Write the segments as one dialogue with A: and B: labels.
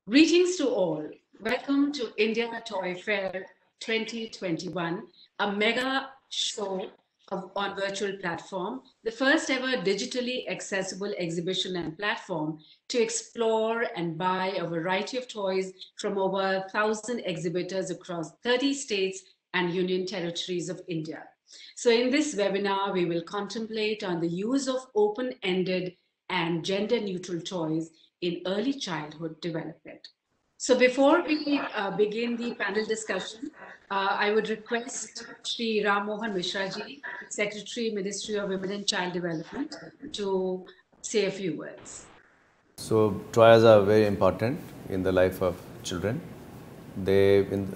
A: Greetings to all. Welcome to India Toy Fair 2021, a mega show on virtual platform, the first ever digitally accessible exhibition and platform to explore and buy a variety of toys from over 1,000 exhibitors across 30 states and union territories of India. So in this webinar, we will contemplate on the use of open-ended and gender-neutral toys in early childhood development. So before we begin the panel discussion, I would request Shri Ram Mohan Mishra ji, Secretary, Ministry of Women and Child Development, to say a few words.
B: So toys are very important in the life of children.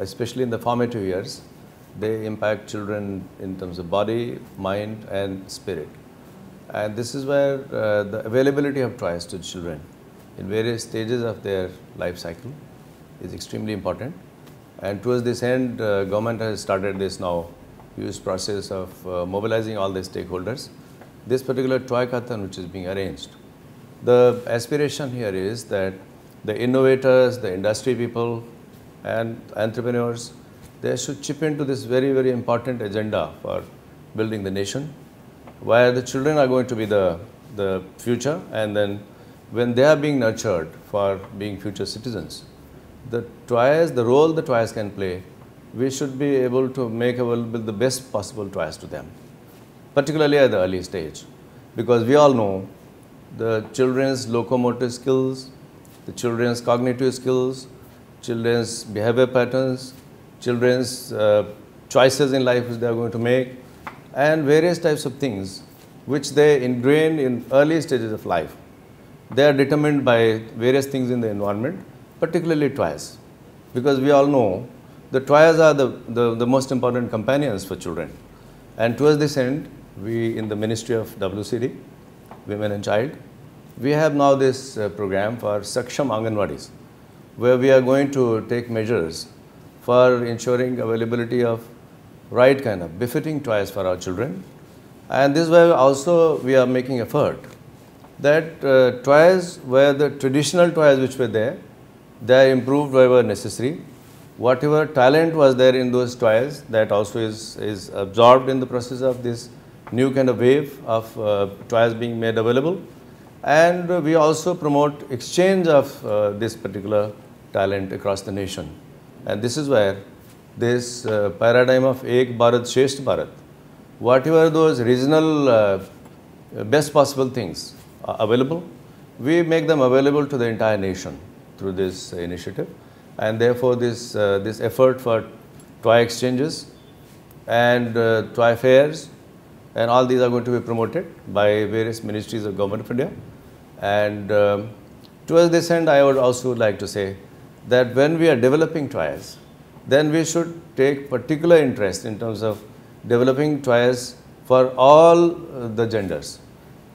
B: Especially in the formative years, they impact children in terms of body, mind, and spirit. And this is where the availability of toys to children in various stages of their life cycle is extremely important. And towards this end, government has started this now huge process of mobilizing all the stakeholders. This particular toy Kathan, which is being arranged, the aspiration here is that the innovators, the industry people, and entrepreneurs, they should chip into this very, very important agenda for building the nation, where the children are going to be the future, and then when they are being nurtured for being future citizens, the role the toys can play, we should be able to make available the best possible toys to them, particularly at the early stage, because we all know the children's locomotor skills, the children's cognitive skills, children's behavior patterns, children's choices in life which they are going to make, and various types of things which they ingrain in early stages of life. They are determined by various things in the environment, particularly toys, because we all know the toys are the most important companions for children. And towards this end, we in the Ministry of WCD, Women and Child, we have now this program for Saksham Anganwadis, where we are going to take measures for ensuring availability of right kind of befitting toys for our children. And this way also we are making effort that toys where the traditional toys which were there, they are improved wherever necessary. Whatever talent was there in those toys, that also is absorbed in the process of this new kind of wave of toys being made available. And we also promote exchange of this particular talent across the nation. And this is where this paradigm of Ek Bharat Shresth Bharat, whatever those regional best possible things are available, we make them available to the entire nation through this initiative. And therefore this effort for toy exchanges and toy fairs, and all these are going to be promoted by various ministries of Government of India. And towards this end, I would also like to say that when we are developing toys, then we should take particular interest in terms of developing toys for all the genders.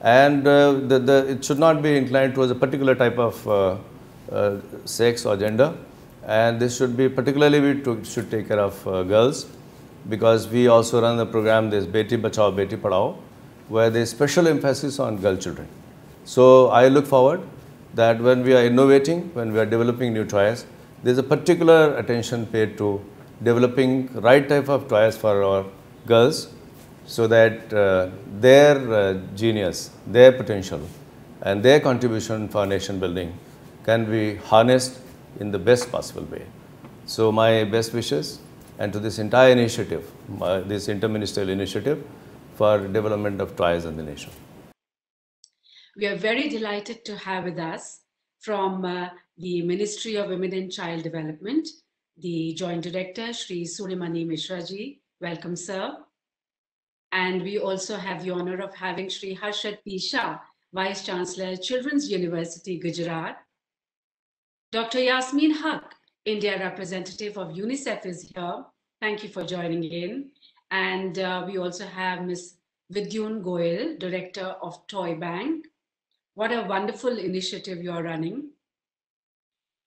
B: And it should not be inclined towards a particular type of sex or gender. And this should be particularly, we should take care of girls, because we also run the program, this Beti Bachao, Beti Padhao, where there is special emphasis on girl children. So I look forward that when we are innovating, when we are developing new toys, there is a particular attention paid to developing right type of toys for our girls, so that their genius, their potential, and their contribution for nation building can be harnessed in the best possible way. So my best wishes, and to this entire initiative, this interministerial initiative for development of toys in the nation.
A: We are very delighted to have with us from the Ministry of Women and Child Development, the Joint Director, Shri Surimani Mishra ji. Welcome, sir. And we also have the honor of having Shri Harshad P. Shah, Vice Chancellor, Children's University, Gujarat. Dr. Yasmeen Haq, India representative of UNICEF, is here. Thank you for joining in. And we also have Ms. Vidyun Goyal, Director of Toy Bank. What a wonderful initiative you are running.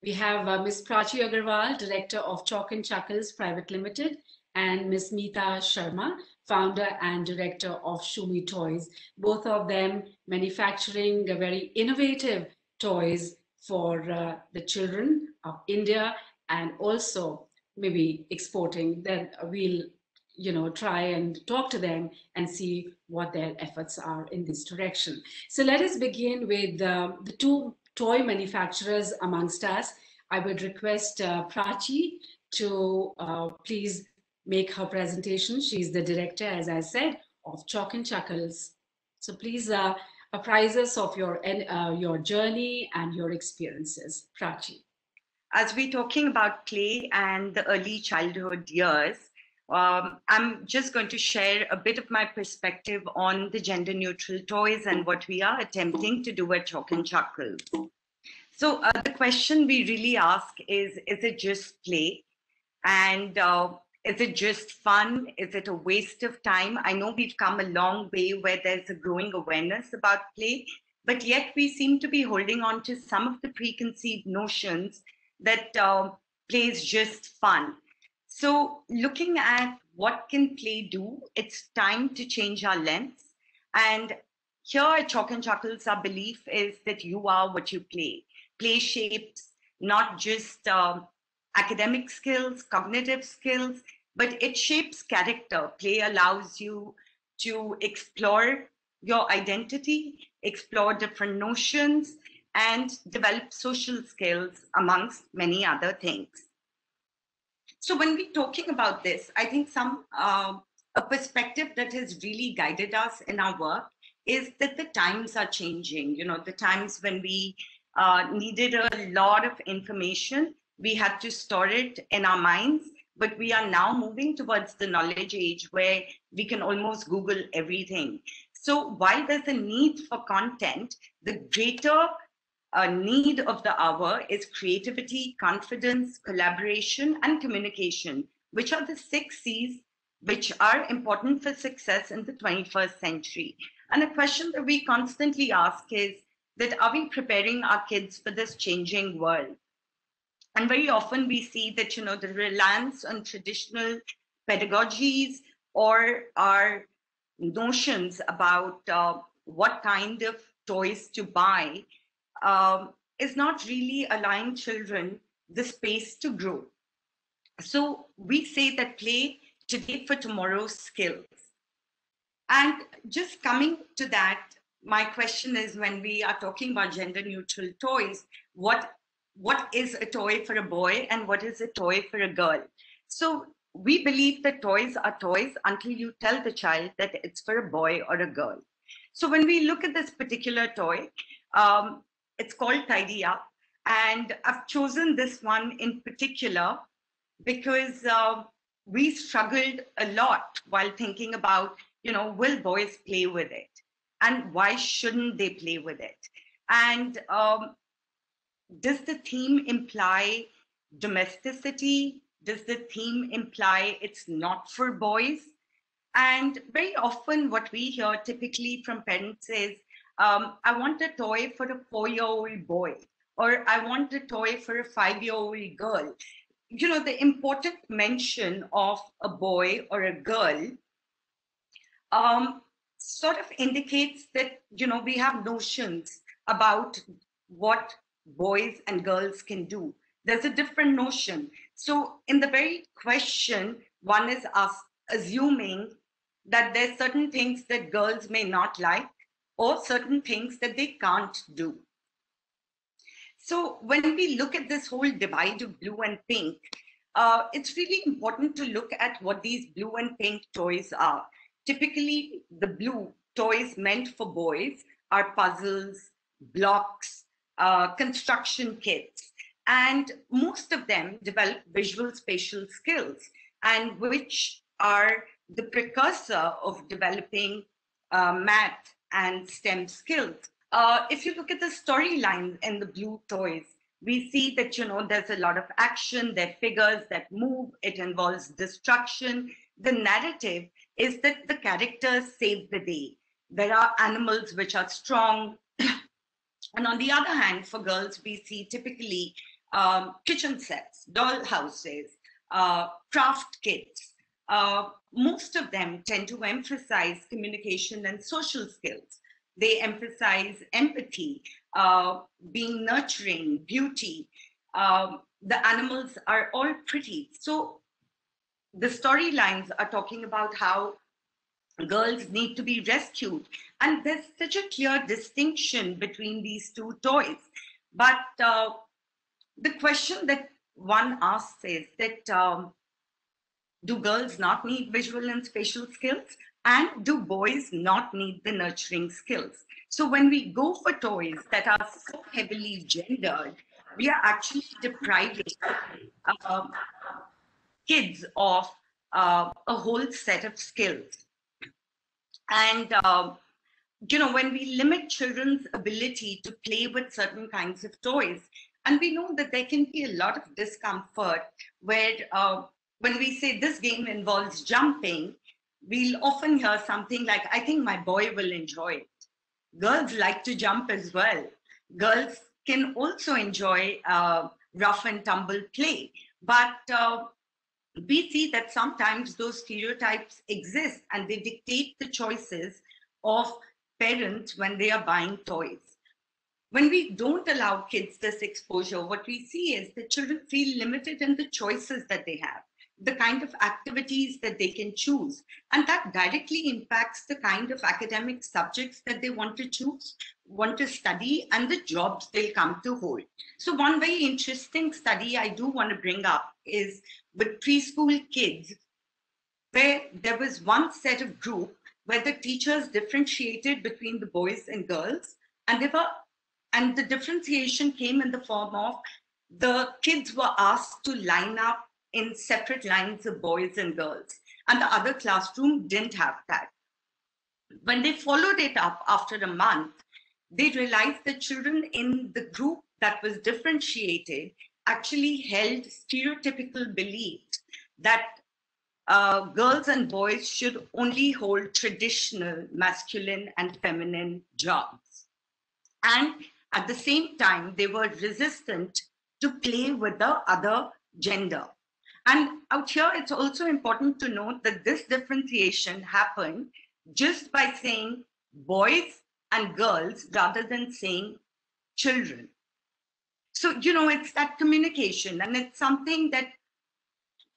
A: We have Ms. Prachi Agarwal, Director of Chalk and Chuckles Private Limited, and Ms. Meeta Sharma, Founder and Director of Shumi Toys, both of them manufacturing very innovative toys for the children of India, and also maybe exporting. Then we'll try and talk to them and see what their efforts are in this direction. So let us begin with the two toy manufacturers amongst us. I would request Prachi to please make her presentation. She's the director, as I said, of Chalk and Chuckles. So please apprise us of your journey and your experiences. Prachi.
C: As we're talking about play and the early childhood years, I'm just going to share a bit of my perspective on the gender neutral toys and what we are attempting to do at Chalk and Chuckles. So the question we really ask is it just play? And is it just fun? Is it a waste of time? I know we've come a long way where there's a growing awareness about play, but yet we seem to be holding on to some of the preconceived notions that play is just fun. So looking at what can play do, it's time to change our lens. And here at Chalk and Chuckles, our belief is that you are what you play. Play shapes not just academic skills, cognitive skills, but it shapes character. Play allows you to explore your identity, explore different notions, and develop social skills amongst many other things. So when we're talking about this, I think a perspective that has really guided us in our work is that the times are changing. The times when we needed a lot of information, we had to store it in our minds, but we are now moving towards the knowledge age where we can almost Google everything. So while there's a need for content, the greater need of the hour is creativity, confidence, collaboration, and communication, which are the 6 C's which are important for success in the 21st century. And a question that we constantly ask is that are we preparing our kids for this changing world? And very often we see that, the reliance on traditional pedagogies or our notions about what kind of toys to buy is not really allowing children the space to grow. So we say that play today for tomorrow's skills. And just coming to that, my question is, when we are talking about gender neutral toys, what is a toy for a boy and what is a toy for a girl? So we believe that toys are toys until you tell the child that it's for a boy or a girl. So when we look at this particular toy, it's called Tidy Up. And I've chosen this one in particular because we struggled a lot while thinking about, will boys play with it? And why shouldn't they play with it? And does the theme imply domesticity? Does the theme imply it's not for boys? And very often what we hear typically from parents is, I want a toy for a 4-year-old boy, or I want a toy for a 5-year-old girl. The important mention of a boy or a girl sort of indicates that, we have notions about what boys and girls can do. There's a different notion. So in the very question, one is assuming that there's certain things that girls may not like or certain things that they can't do. So when we look at this whole divide of blue and pink, it's really important to look at what these blue and pink toys are. Typically, the blue toys meant for boys are puzzles, blocks, construction kits, and most of them develop visual spatial skills, and which are the precursor of developing math and STEM skills. If you look at the storyline in the blue toys, we see that, there's a lot of action, there are figures that move, it involves destruction. The narrative is that the characters save the day. There are animals which are strong. And on the other hand, for girls, we see typically kitchen sets, doll houses, craft kits. Most of them tend to emphasize communication and social skills. They emphasize empathy, being nurturing, beauty. The animals are all pretty. So the storylines are talking about how girls need to be rescued. And there's such a clear distinction between these two toys. But the question that one asks is that do girls not need visual and spatial skills? And do boys not need the nurturing skills? So when we go for toys that are so heavily gendered, we are actually depriving um, kids of a whole set of skills. And when we limit children's ability to play with certain kinds of toys, and we know that there can be a lot of discomfort where when we say this game involves jumping, we'll often hear something like, I think my boy will enjoy it. Girls like to jump as well. Girls can also enjoy rough and tumble play. But we see that sometimes those stereotypes exist and they dictate the choices of parents when they are buying toys. When we don't allow kids this exposure, what we see is that children feel limited in the choices that they have, the kind of activities that they can choose. And that directly impacts the kind of academic subjects that they want to choose, want to study, and the jobs they'll come to hold. So one very interesting study I do want to bring up is with preschool kids, where there was one set of group where the teachers differentiated between the boys and girls, and the differentiation came in the form of the kids were asked to line up in separate lines of boys and girls, and the other classroom didn't have that. When they followed it up after a month, they realized that children in the group that was differentiated actually held stereotypical beliefs that girls and boys should only hold traditional masculine and feminine jobs. And at the same time, they were resistant to play with the other gender. And out here, it's also important to note that this differentiation happened just by saying boys and girls rather than saying children. So, it's that communication, and it's something that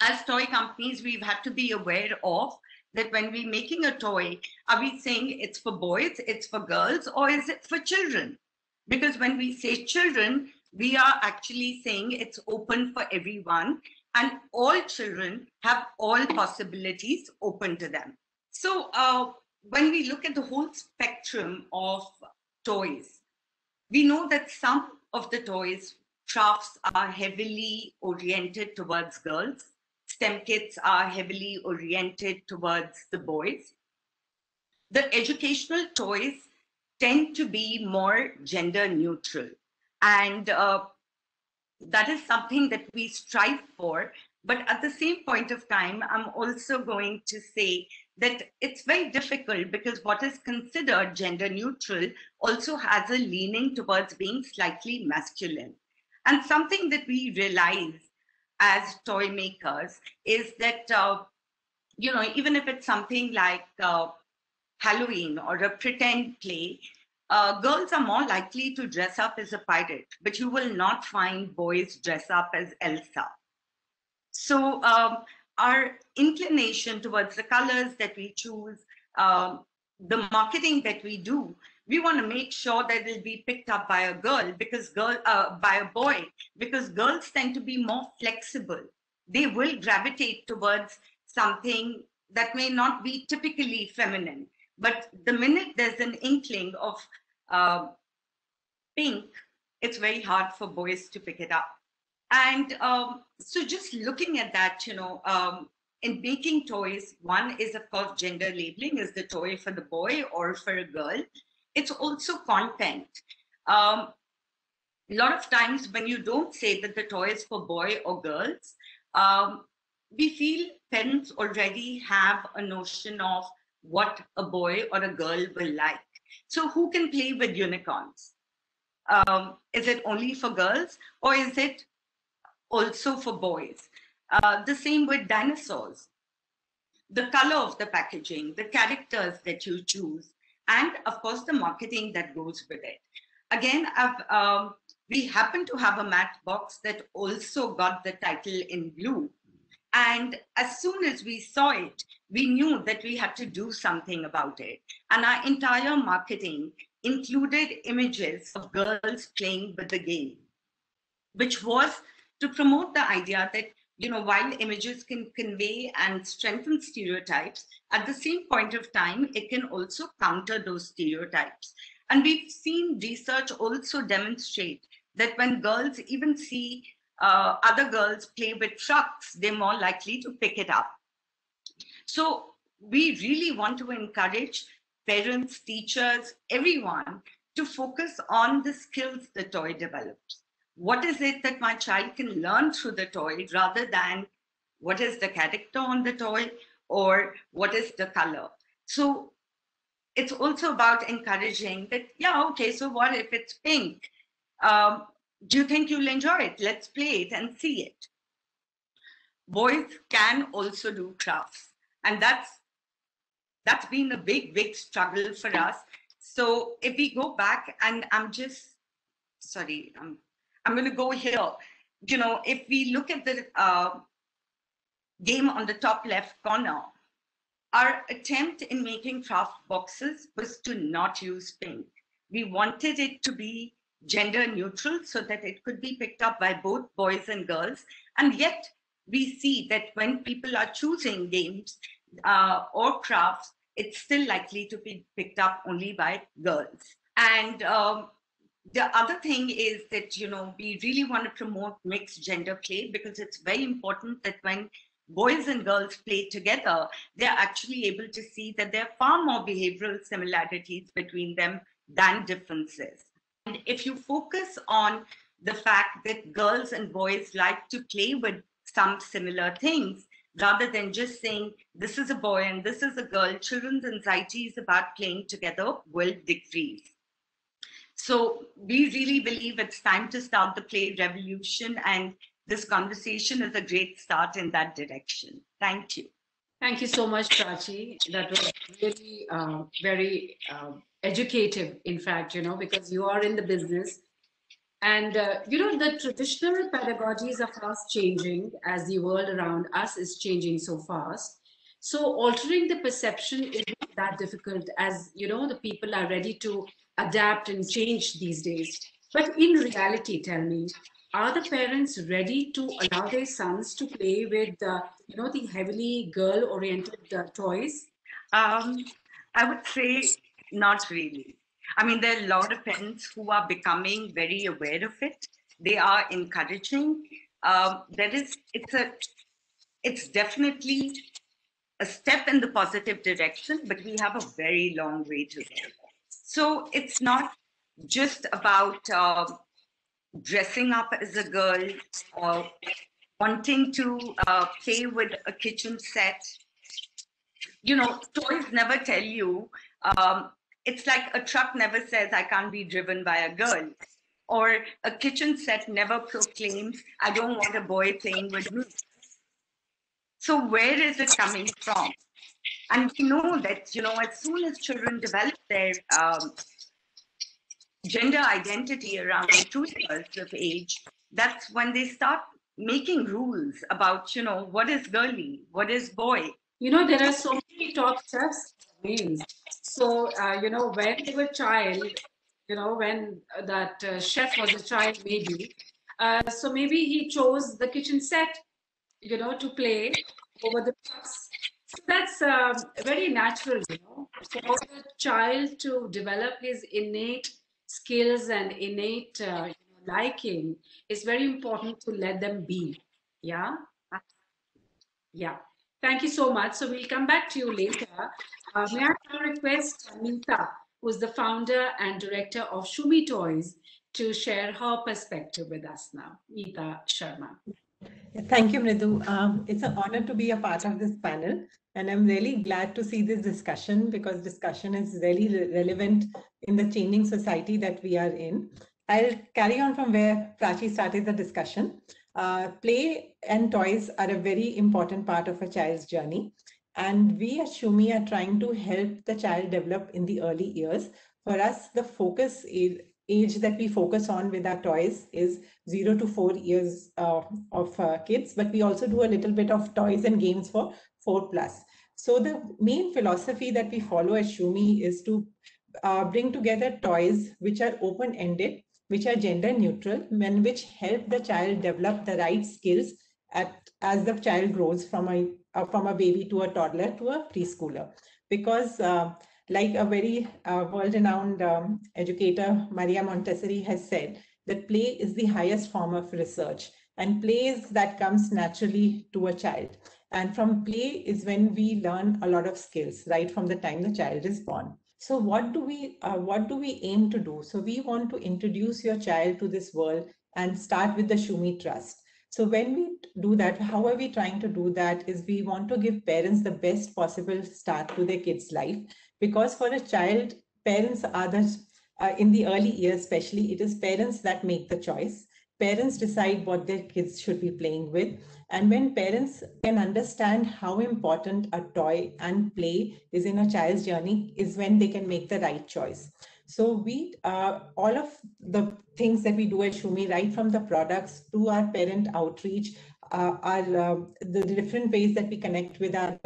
C: as toy companies, we've had to be aware of, that when we're making a toy, are we saying it's for boys, it's for girls, or is it for children? Because when we say children, we are actually saying it's open for everyone, and all children have all possibilities open to them. So when we look at the whole spectrum of toys, we know that some of the toys, crafts are heavily oriented towards girls. STEM kits are heavily oriented towards the boys. The educational toys tend to be more gender neutral. And that is something that we strive for. But at the same point of time, I'm also going to say that it's very difficult because what is considered gender neutral also has a leaning towards being slightly masculine. And something that we realize as toy makers is that, even if it's something like Halloween or a pretend play, girls are more likely to dress up as a pirate, but you will not find boys dress up as Elsa. So our inclination towards the colors that we choose, the marketing that we do, we want to make sure that it'll be picked up by a girl by a boy, because girls tend to be more flexible. They will gravitate towards something that may not be typically feminine. But the minute there's an inkling of pink, it's very hard for boys to pick it up. And so just looking at that, in making toys, one is, of course, gender labeling. Is the toy for the boy or for a girl? It's also content. A lot of times when you don't say that the toy is for boy or girls, we feel parents already have a notion of what a boy or a girl will like. So who can play with unicorns? Is it only for girls, or is it also for boys? The same with dinosaurs. The color of the packaging, the characters that you choose, and of course the marketing that goes with it. Again, we happen to have a matte box that also got the title in blue. And as soon as we saw it, we knew that we had to do something about it. And our entire marketing included images of girls playing with the game, which was to promote the idea that, while images can convey and strengthen stereotypes, at the same point of time, it can also counter those stereotypes. And we've seen research also demonstrate that when girls even see other girls play with trucks, they're more likely to pick it up. So we really want to encourage parents, teachers, everyone to focus on the skills the toy develops. What is it that my child can learn through the toy rather than what is the character on the toy or what is the color? So it's also about encouraging that, yeah, okay, so what if it's pink? Do you think you'll enjoy it? Let's play it and see it. Boys can also do crafts, and that's been a big struggle for us. So if we go back, and I'm going to go here. If we look at the game on the top left corner, our attempt in making craft boxes was to not use pink. We wanted it to be gender neutral so that it could be picked up by both boys and girls. And yet we see that when people are choosing games or crafts, it's still likely to be picked up only by girls. And the other thing is that, we really want to promote mixed gender play, because it's very important that when boys and girls play together, they're actually able to see that there are far more behavioral similarities between them than differences. And if you focus on the fact that girls and boys like to play with some similar things, rather than just saying, this is a boy and this is a girl, children's anxieties about playing together will decrease. So we really believe it's time to start the play revolution, and this conversation is a great start in that direction. Thank you.
A: Thank you so much, Prachi. That was really very educative, in fact, because you are in the business. And, the traditional pedagogies are fast changing as the world around us is changing so fast. So altering the perception is not that difficult, as, the people are ready to adapt and change these days. But in reality, tell me, are the parents ready to allow their sons to play with, the heavily girl-oriented toys?
C: I would say not really. I mean, there are a lot of parents who are becoming very aware of it. They are encouraging. It's definitely a step in the positive direction, but we have a very long way to go. So it's not just about dressing up as a girl or wanting to play with a kitchen set. Toys never tell you. It's like a truck never says, I can't be driven by a girl. Or a kitchen set never proclaims, I don't want a boy playing with me. So where is it coming from? And we know that, as soon as children develop their gender identity around 2 years of age, that's when they start making rules about, what is girly, what is boy.
A: There are so many top chefs names. So, when they were child, when that chef was a child, maybe. So maybe he chose the kitchen set, to play over the trucks. So that's very natural, for the child to develop his innate skills and innate liking. It's very important to let them be. Yeah. Yeah. Thank you so much. So we'll come back to you later. May I now request Meeta, who's the founder and director of Shumi Toys, to share her perspective with us now. Meeta Sharma.
D: Thank you, Mridu. It's an honor to be a part of this panel, and I'm really glad to see this discussion, because discussion is really relevant in the changing society that we are in. I'll carry on from where Prachi started the discussion. Play and toys are a very important part of a child's journey. And we at Shumi are trying to help the child develop in the early years. For us, the focus age that we focus on with our toys is 0 to 4 years of kids, but we also do a little bit of toys and games for 4+. So the main philosophy that we follow at Shumi is to bring together toys which are open-ended, which are gender neutral, and which help the child develop the right skills as the child grows from a baby to a toddler to a preschooler. Because like a very world-renowned educator, Maria Montessori, has said, that play is the highest form of research, and play is that comes naturally to a child. And from play is when we learn a lot of skills, right from the time the child is born. So what do we aim to do? So we want to introduce your child to this world and start with the Shumi Trust. So when we do that, how are we trying to do that is we want to give parents the best possible start to their kid's life, because for a child, parents are in the early years, especially, it is parents that make the choice. Parents decide what their kids should be playing with. And when parents can understand how important a toy and play is in a child's journey, is when they can make the right choice. So we, all of the things that we do at Shumi, right from the products to our parent outreach, the different ways that we connect with our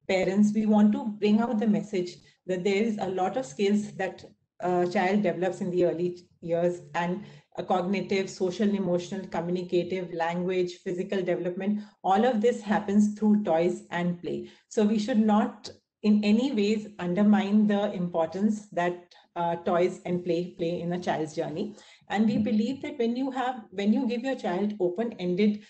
D: parents, we want to bring out the message that there is a lot of skills that a child develops in the early years, and a cognitive, social, emotional, communicative, language, physical development, all of this happens through toys and play. So we should not in any ways undermine the importance that toys and play in a child's journey. And we believe that when you give your child open-ended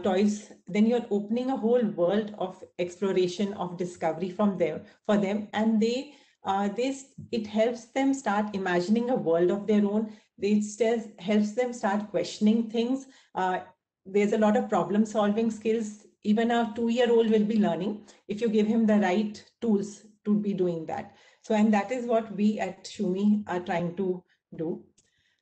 D: toys, then you're opening a whole world of exploration, of discovery for them, and it helps them start imagining a world of their own. It helps them start questioning things. There's a lot of problem solving skills. Even a 2-year-old will be learning if you give him the right tools to be doing that. So, and that is what we at Shumi are trying to do.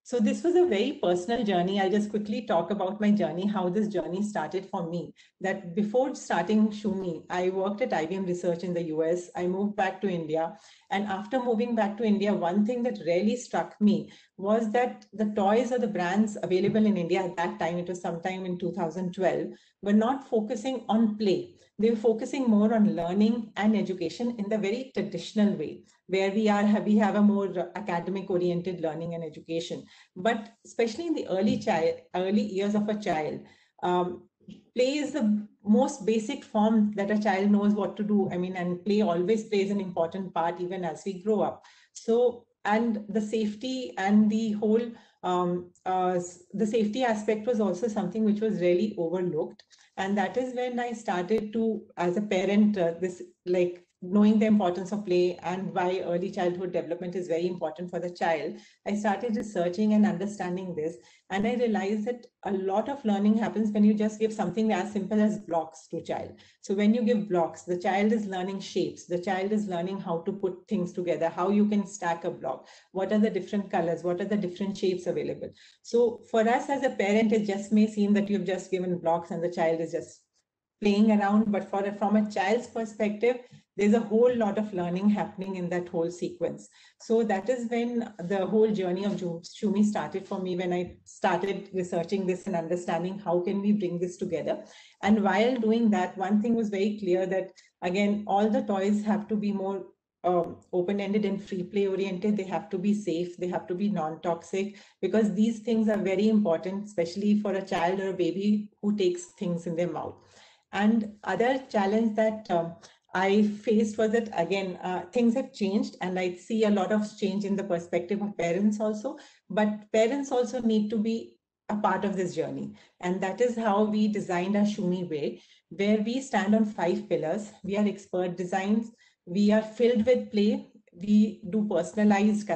D: So this was a very personal journey. I'll just quickly talk about my journey, how this journey started for me. That before starting Shumi, I worked at IBM Research in the US. I moved back to India. And after moving back to India, one thing that really struck me was that the toys or the brands available in India at that time, it was sometime in 2012, were not focusing on play. They were focusing more on learning and education in the very traditional way, where we have a more academic oriented learning and education. But especially in the early years of a child, play is the most basic form that a child knows what to do. I mean, and play always plays an important part even as we grow up. So, and the safety and the whole the safety aspect was also something which was really overlooked. And that is when I started to, as a parent, knowing the importance of play and why early childhood development is very important for the child, I started researching and understanding this. And I realized that a lot of learning happens when you just give something as simple as blocks to a child. So when you give blocks, the child is learning shapes. The child is learning how to put things together, how you can stack a block, what are the different colors, what are the different shapes available. So for us as a parent, it just may seem that you've just given blocks and the child is just playing around. But from a child's perspective, there's a whole lot of learning happening in that whole sequence. So that is when the whole journey of Shumi started for me, when I started researching this and understanding how can we bring this together. And while doing that, one thing was very clear, that again, all the toys have to be more open-ended and free play oriented. They have to be safe, they have to be non-toxic, because these things are very important, especially for a child or a baby who takes things in their mouth. And other challenge that I faced was that, again, things have changed, and I see a lot of change in the perspective of parents also, but parents also need to be a part of this journey. And that is how we designed our Shumi Way, where we stand on 5 pillars. We are expert designs, we are filled with play, we do personalized,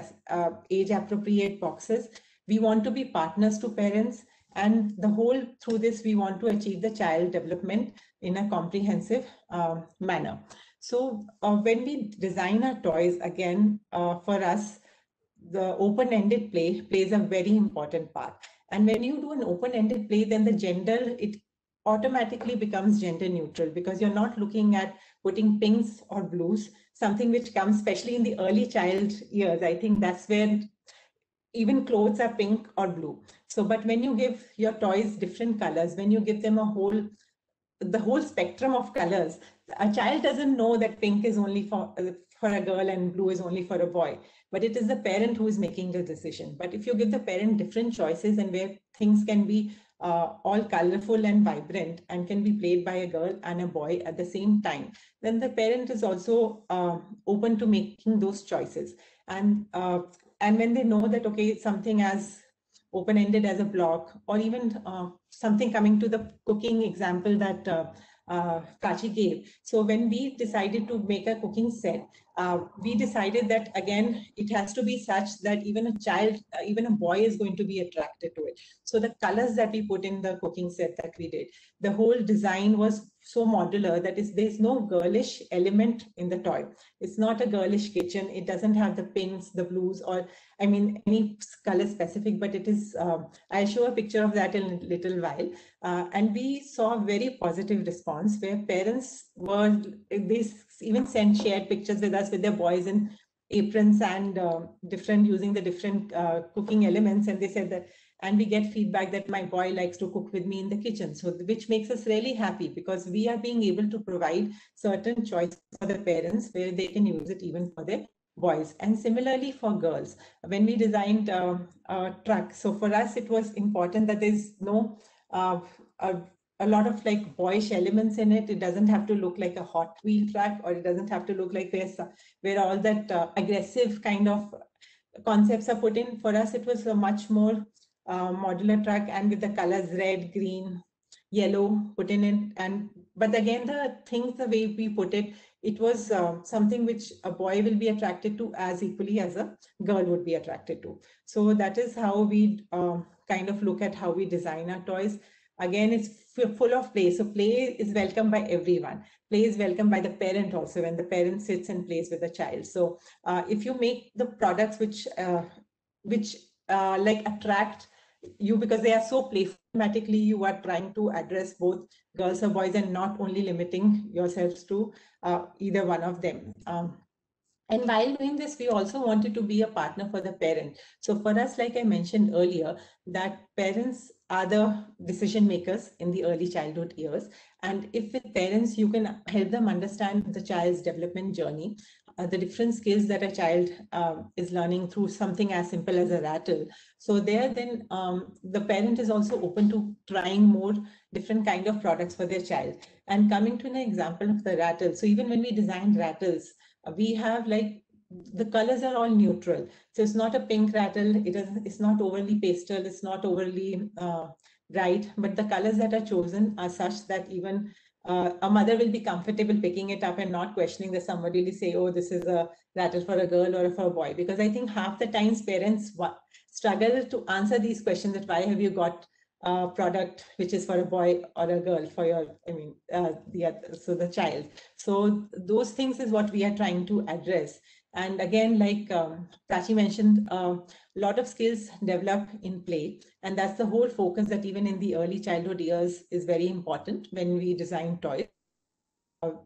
D: age-appropriate boxes, we want to be partners to parents, and the whole through this, we want to achieve the child development in a comprehensive manner. So when we design our toys, again, for us, the open-ended play plays a very important part. And when you do an open-ended play, then the gender, it automatically becomes gender neutral, because you're not looking at putting pinks or blues, something which comes especially in the early child years. I think that's where even clothes are pink or blue. So, but when you give your toys different colors, when you give them the whole spectrum of colors, a child doesn't know that pink is only for a girl and blue is only for a boy, but it is the parent who is making the decision. But if you give the parent different choices, and where things can be all colorful and vibrant and can be played by a girl and a boy at the same time, then the parent is also open to making those choices. And when they know that, okay, something as open-ended as a block, or even something coming to the cooking example that Prachi gave. So when we decided to make a cooking set, we decided that, again, it has to be such that even a child, even a boy is going to be attracted to it. So the colors that we put in the cooking set that we did, the whole design was so modular that there's no girlish element in the toy. It's not a girlish kitchen. It doesn't have the pinks, the blues, or I mean, any color specific, but it is, I'll show a picture of that in a little while. And we saw a very positive response where parents they even shared pictures with us with their boys in aprons and using the different cooking elements. And they said that, and we get feedback that my boy likes to cook with me in the kitchen. So, which makes us really happy, because we are being able to provide certain choices for the parents where they can use it even for their boys. And similarly for girls, when we designed a truck, so for us it was important that there's no a lot of like boyish elements in it. It doesn't have to look like a Hot Wheel truck, or it doesn't have to look like where all that aggressive kind of concepts are put in. For us, it was a much more modular truck, and with the colors red, green, yellow put in it. But again, the things, the way we put it, it was something which a boy will be attracted to as equally as a girl would be attracted to. So that is how we kind of look at how we design our toys. Again, it's full of play. So play is welcome by everyone. Play is welcome by the parent also, when the parent sits and plays with the child. So if you make the products which like attract you, because they are so playful, automatically you are trying to address both girls or boys, and not only limiting yourselves to either one of them. And while doing this, we also wanted to be a partner for the parent. So for us, like I mentioned earlier, that parents are the decision makers in the early childhood years. And if with parents, you can help them understand the child's development journey, the different skills that a child is learning through something as simple as a rattle. So there, then the parent is also open to trying more different kind of products for their child. And coming to an example of the rattle. So even when we designed rattles, we have like the colors are all neutral. So it's not a pink rattle. It's not overly pastel. It's not overly bright. But the colors that are chosen are such that even a mother will be comfortable picking it up and not questioning that somebody will say, oh, this is a rattle for a girl or for a boy. Because I think half the times parents struggle to answer these questions, that why have you got a product which is for a boy or a girl for your, the child. So those things is what we are trying to address. And again, like Prachi mentioned, a lot of skills develop in play. And that's the whole focus, that even in the early childhood years is very important when we design toys.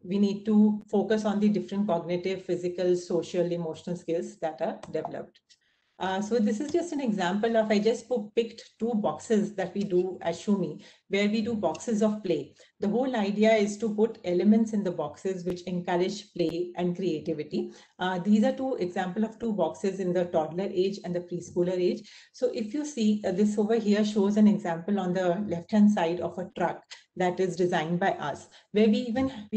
D: We need to focus on the different cognitive, physical, social, emotional skills that are developed. So this is just an example of, I just picked 2 boxes that we do at Shumi, where we do boxes of play. The whole idea is to put elements in the boxes which encourage play and creativity. These are 2 examples of 2 boxes in the toddler age and the preschooler age. So if you see this over here shows an example on the left-hand side of a truck that is designed by us, where we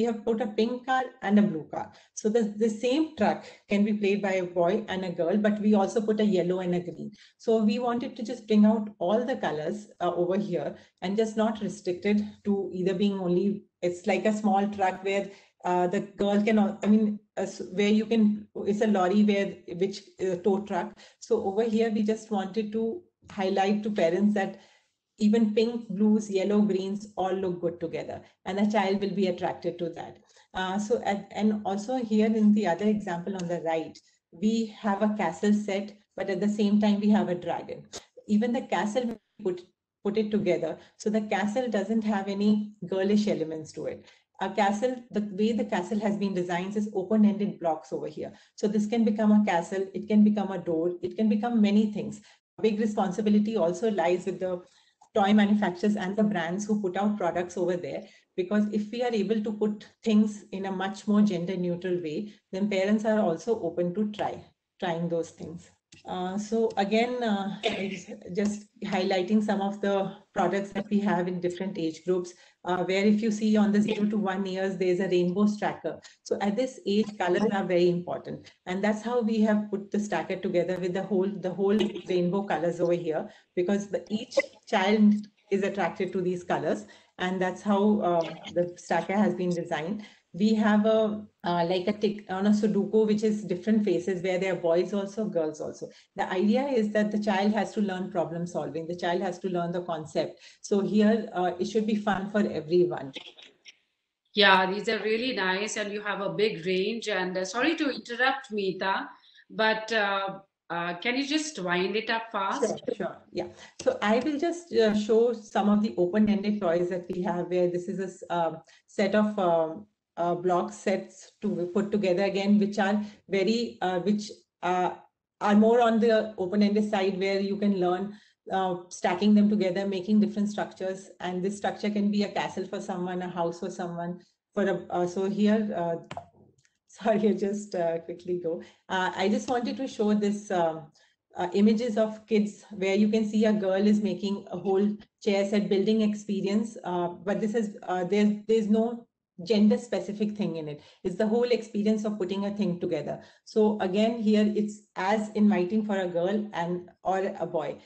D: have put a pink car and a blue car. So the same truck can be played by a boy and a girl, but we also put a yellow and a green. So we wanted to just bring out all the colors over here, and just not restricted to either being only, it's like a small truck where the girl can, where you can, it's a lorry which tow truck. So over here, we just wanted to highlight to parents that even pink, blues, yellow, greens all look good together, and a child will be attracted to that. And also here in the other example on the right, we have a castle set, but at the same time we have a dragon. Even the castle, we put it together, so the castle doesn't have any girlish elements to it. a castle, the way the castle has been designed is open-ended blocks over here. So this can become a castle, it can become a door, it can become many things. A big responsibility also lies with the toy manufacturers and the brands who put out products over there, because if we are able to put things in a much more gender neutral way, then parents are also open to trying those things. So again, just highlighting some of the products that we have in different age groups, where if you see on the 0 to 1 years, there's a rainbow stacker. So at this age, colors are very important. And that's how we have put the stacker together with the whole rainbow colors over here, because each child is attracted to these colors. And that's how the stacker has been designed. We have a like a tick on a Sudoku, which is different faces where there are boys also, girls also. The idea is that the child has to learn problem solving. The child has to learn the concept. So here it should be fun for everyone.
A: Yeah, these are really nice, and you have a big range. And sorry to interrupt, Meeta, but can you just wind it up fast?
D: Sure. Yeah. So I will just show some of the open-ended toys that we have, where this is a set of block sets to put together again, which are very, which are more on the open-ended side, where you can learn stacking them together, making different structures. And this structure can be a castle for someone, a house for someone. So here, sorry, I just quickly go. I just wanted to show this images of kids where you can see a girl is making a whole chair set building experience, but this is there's no gender specific thing in it. It's the whole experience of putting a thing together. So again, here it's as inviting for a girl and or a boy.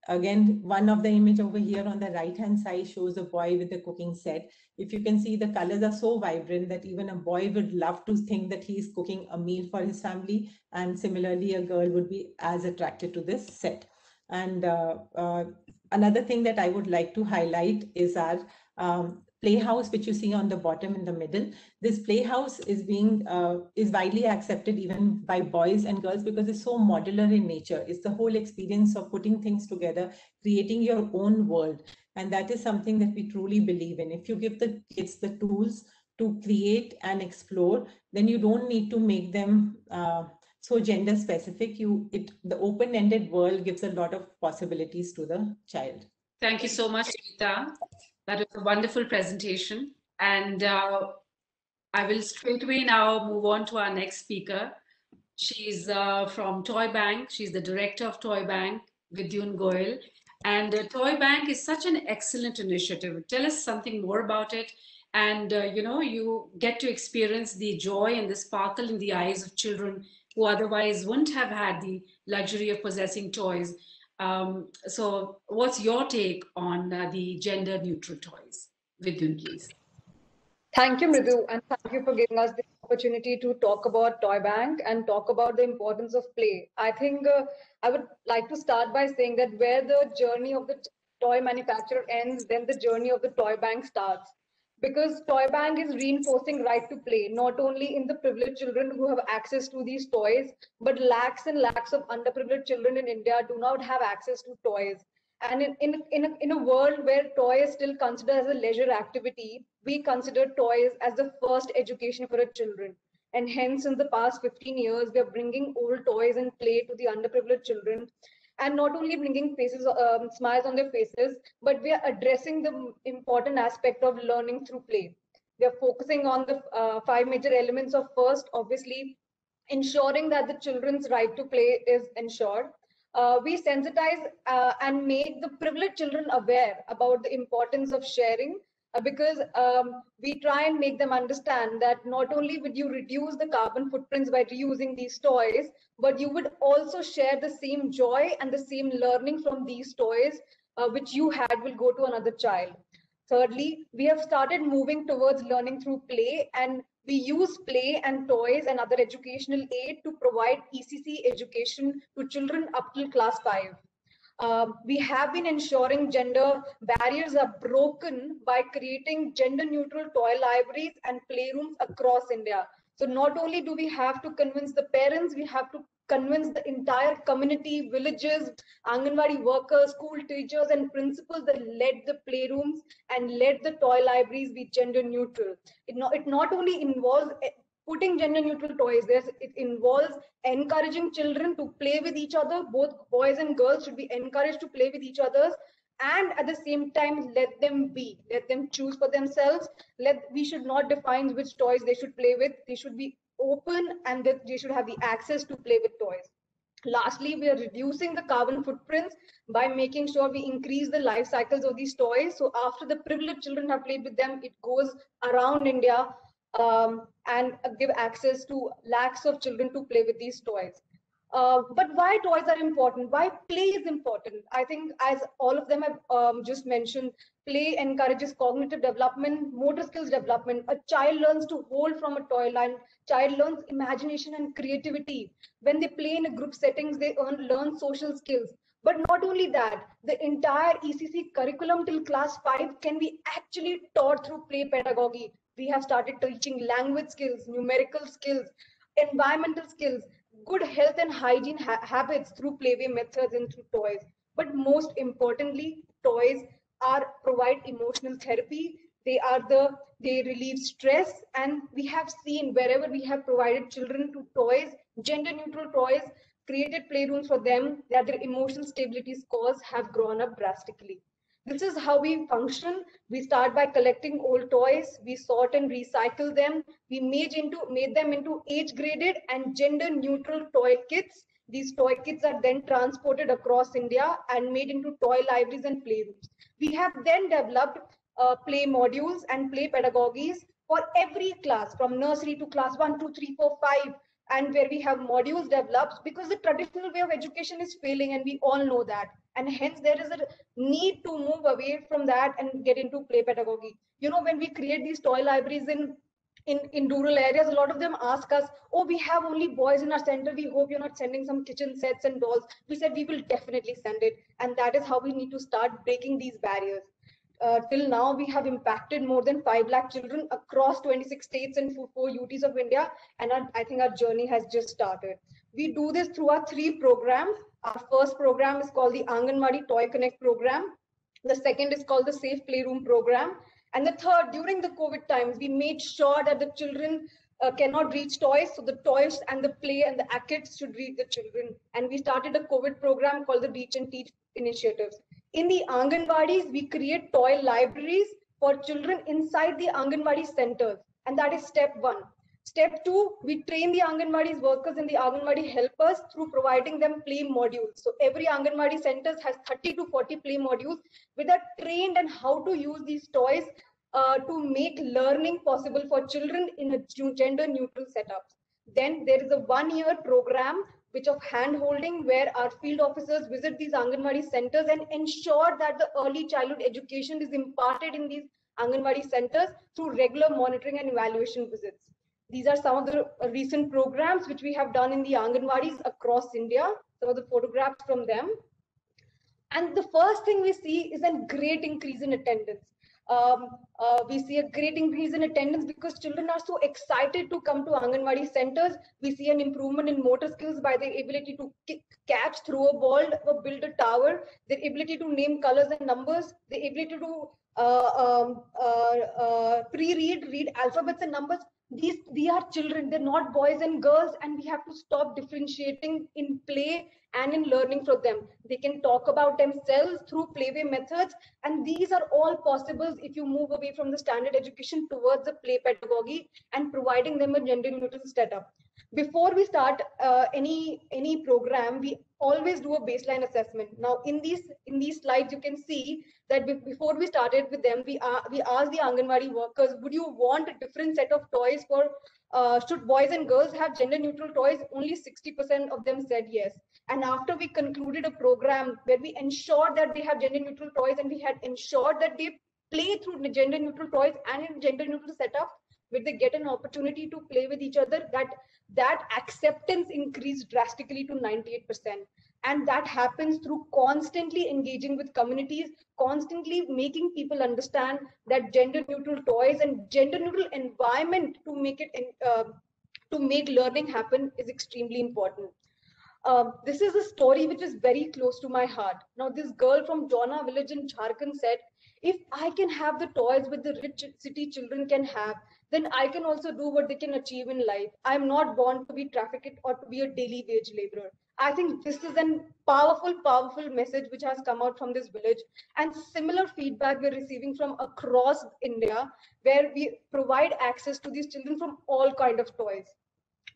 D: Again, one of the image over here on the right hand side shows a boy with a cooking set. If you can see, the colors are so vibrant that even a boy would love to think that he's cooking a meal for his family. And similarly, a girl would be as attracted to this set. And another thing that I would like to highlight is our Playhouse, which you see on the bottom in the middle. This Playhouse is is widely accepted even by boys and girls because it's so modular in nature. It's the whole experience of putting things together, creating your own world. And that is something that we truly believe in. If you give the kids the tools to create and explore, then you don't need to make them so gender specific. The open-ended world gives a lot of possibilities to the child.
A: Thank you so much, Meeta. That was a wonderful presentation. And I will straightaway now move on to our next speaker. She's from Toy Bank. She's the director of Toy Bank, Vidyun Goyal. And Toy Bank is such an excellent initiative. Tell us something more about it. And, you get to experience the joy and the sparkle in the eyes of children who otherwise wouldn't have had the luxury of possessing toys. So what's your take on the gender neutral toys? Vidyun, please.
E: Thank you, Mridu, and thank you for giving us the opportunity to talk about Toy Bank and talk about the importance of play. I think I would like to start by saying that where the journey of the toy manufacturer ends, then the journey of the Toy Bank starts. Because Toy Bank is reinforcing right to play, not only in the privileged children who have access to these toys, but lakhs and lakhs of underprivileged children in India do not have access to toys. And in a world where toy is still considered as a leisure activity, we consider toys as the first education for our children. And hence, in the past 15 years, we are bringing old toys and play to the underprivileged children. And not only bringing smiles on their faces, but we are addressing the important aspect of learning through play. We are focusing on the 5 major elements of first, obviously, ensuring that the children's right to play is ensured. We sensitize and make the privileged children aware about the importance of sharing, because we try and make them understand that not only would you reduce the carbon footprints by reusing these toys, but you would also share the same joy and the same learning from these toys which you had will go to another child. Thirdly, we have started moving towards learning through play, and we use play and toys and other educational aid to provide ECC education to children up till class 5. We have been ensuring gender barriers are broken by creating gender neutral toy libraries and playrooms across India. So not only do we have to convince the parents, we have to convince the entire community, villages, Anganwadi workers, school teachers, and principals that let the playrooms and let the toy libraries be gender neutral. It not only involves putting gender neutral toys there, it involves encouraging children to play with each other. Both boys and girls should be encouraged to play with each other, and at the same time let them choose for themselves. We should not define which toys they should play with. They should be open, and that they should have the access to play with toys. Lastly, we are reducing the carbon footprints by making sure we increase the life cycles of these toys. So after the privileged children have played with them, it goes around India, and give access to lakhs of children to play with these toys. But why toys are important? Why play is important? I think, as all of them have just mentioned, play encourages cognitive development, motor skills development. A child learns to hold from a toy line. Child learns imagination and creativity. When they play in a group settings, they learn social skills. But not only that, the entire ECC curriculum till class 5 can be actually taught through play pedagogy. We have started teaching language skills, numerical skills, environmental skills, good health and hygiene habits through playway methods and through toys. But most importantly, toys provide emotional therapy. They relieve stress, and we have seen wherever we have provided children to toys, gender neutral toys, created playrooms for them, that their emotional stability scores have grown up drastically. This is how we function. We start by collecting old toys, we sort and recycle them, we made them into age graded and gender neutral toy kits. These toy kits are then transported across India and made into toy libraries and playrooms. We have then developed play modules and play pedagogies for every class, from nursery to class 1, 2, 3, 4, 5, and where we have modules developed, because the traditional way of education is failing, and we all know that. And hence there is a need to move away from that and get into play pedagogy. You know, when we create these toy libraries in rural areas, a lot of them ask us, oh, we have only boys in our center, we hope you're not sending some kitchen sets and dolls. We said we will definitely send it, and that is how we need to start breaking these barriers. Till now, we have impacted more than 5 lakh children across 26 states and 4 UTs of India, and I think our journey has just started. We do this through our 3 programs. Our first program is called the Anganwadi Toy Connect program. The second is called the Safe Playroom program. And the third, during the COVID times, we made sure that the children cannot reach toys, so the toys and the play and the kits should reach the children. And we started a COVID program called the Reach and Teach initiatives. In the Anganwadis, we create toy libraries for children inside the Anganwadi centers, and that is step 1. Step 2, we train the Anganwadi's workers and the Anganwadi helpers through providing them play modules. So every Anganwadi centers has 30 to 40 play modules, where they're trained on how to use these toys to make learning possible for children in a gender neutral setups. Then there is a 1-year program which of hand-holding, where our field officers visit these Anganwadi centers and ensure that the early childhood education is imparted in these Anganwadi centers through regular monitoring and evaluation visits. These are some of the recent programs which we have done in the Anganwadis across India, some of the photographs from them. And the first thing we see is a great increase in attendance. We see a great increase in attendance because children are so excited to come to Anganwadi centers. We see an improvement in motor skills by the ability to catch, throw a ball, or build a tower, their ability to name colors and numbers, the ability to read alphabets and numbers. These are children, they're not boys and girls, and we have to stop differentiating in play and in learning from them. They can talk about themselves through playway methods, and these are all possible if you move away from the standard education towards the play pedagogy and providing them a gender neutral setup. Before we start any program, we always do a baseline assessment. Now, in these slides, you can see that before we started with them, we asked the Anganwadi workers, would you want a different set of toys for, should boys and girls have gender neutral toys? Only 60% of them said yes. And after we concluded a program where we ensured that they have gender neutral toys, and we had ensured that they play through the gender neutral toys and in gender neutral setup, where they get an opportunity to play with each other, that acceptance increased drastically to 98%. And that happens through constantly engaging with communities, constantly making people understand that gender neutral toys and gender neutral environment to make learning happen is extremely important. This is a story which is very close to my heart. Now, this girl from Jona village in Jharkhand said, if I can have the toys which the rich city children can have, then I can also do what they can achieve in life. I'm not born to be trafficked or to be a daily wage laborer. I think this is a powerful, powerful message which has come out from this village. And similar feedback we're receiving from across India, where we provide access to these children from all kind of toys,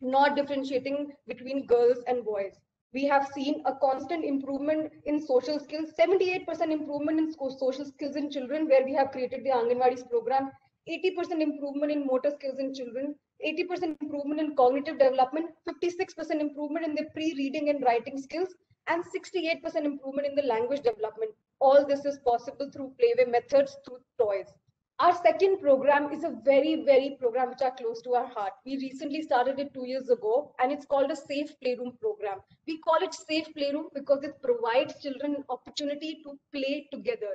E: not differentiating between girls and boys. We have seen a constant improvement in social skills, 78% improvement in social skills in children, where we have created the Anganwadis program, 80% improvement in motor skills in children, 80% improvement in cognitive development, 56% improvement in the pre-reading and writing skills, and 68% improvement in the language development. All this is possible through playway methods, through toys. Our second program is a very, very program which are close to our heart. We recently started it 2 years ago, and it's called a Safe Playroom program. We call it Safe Playroom because it provides children an opportunity to play together.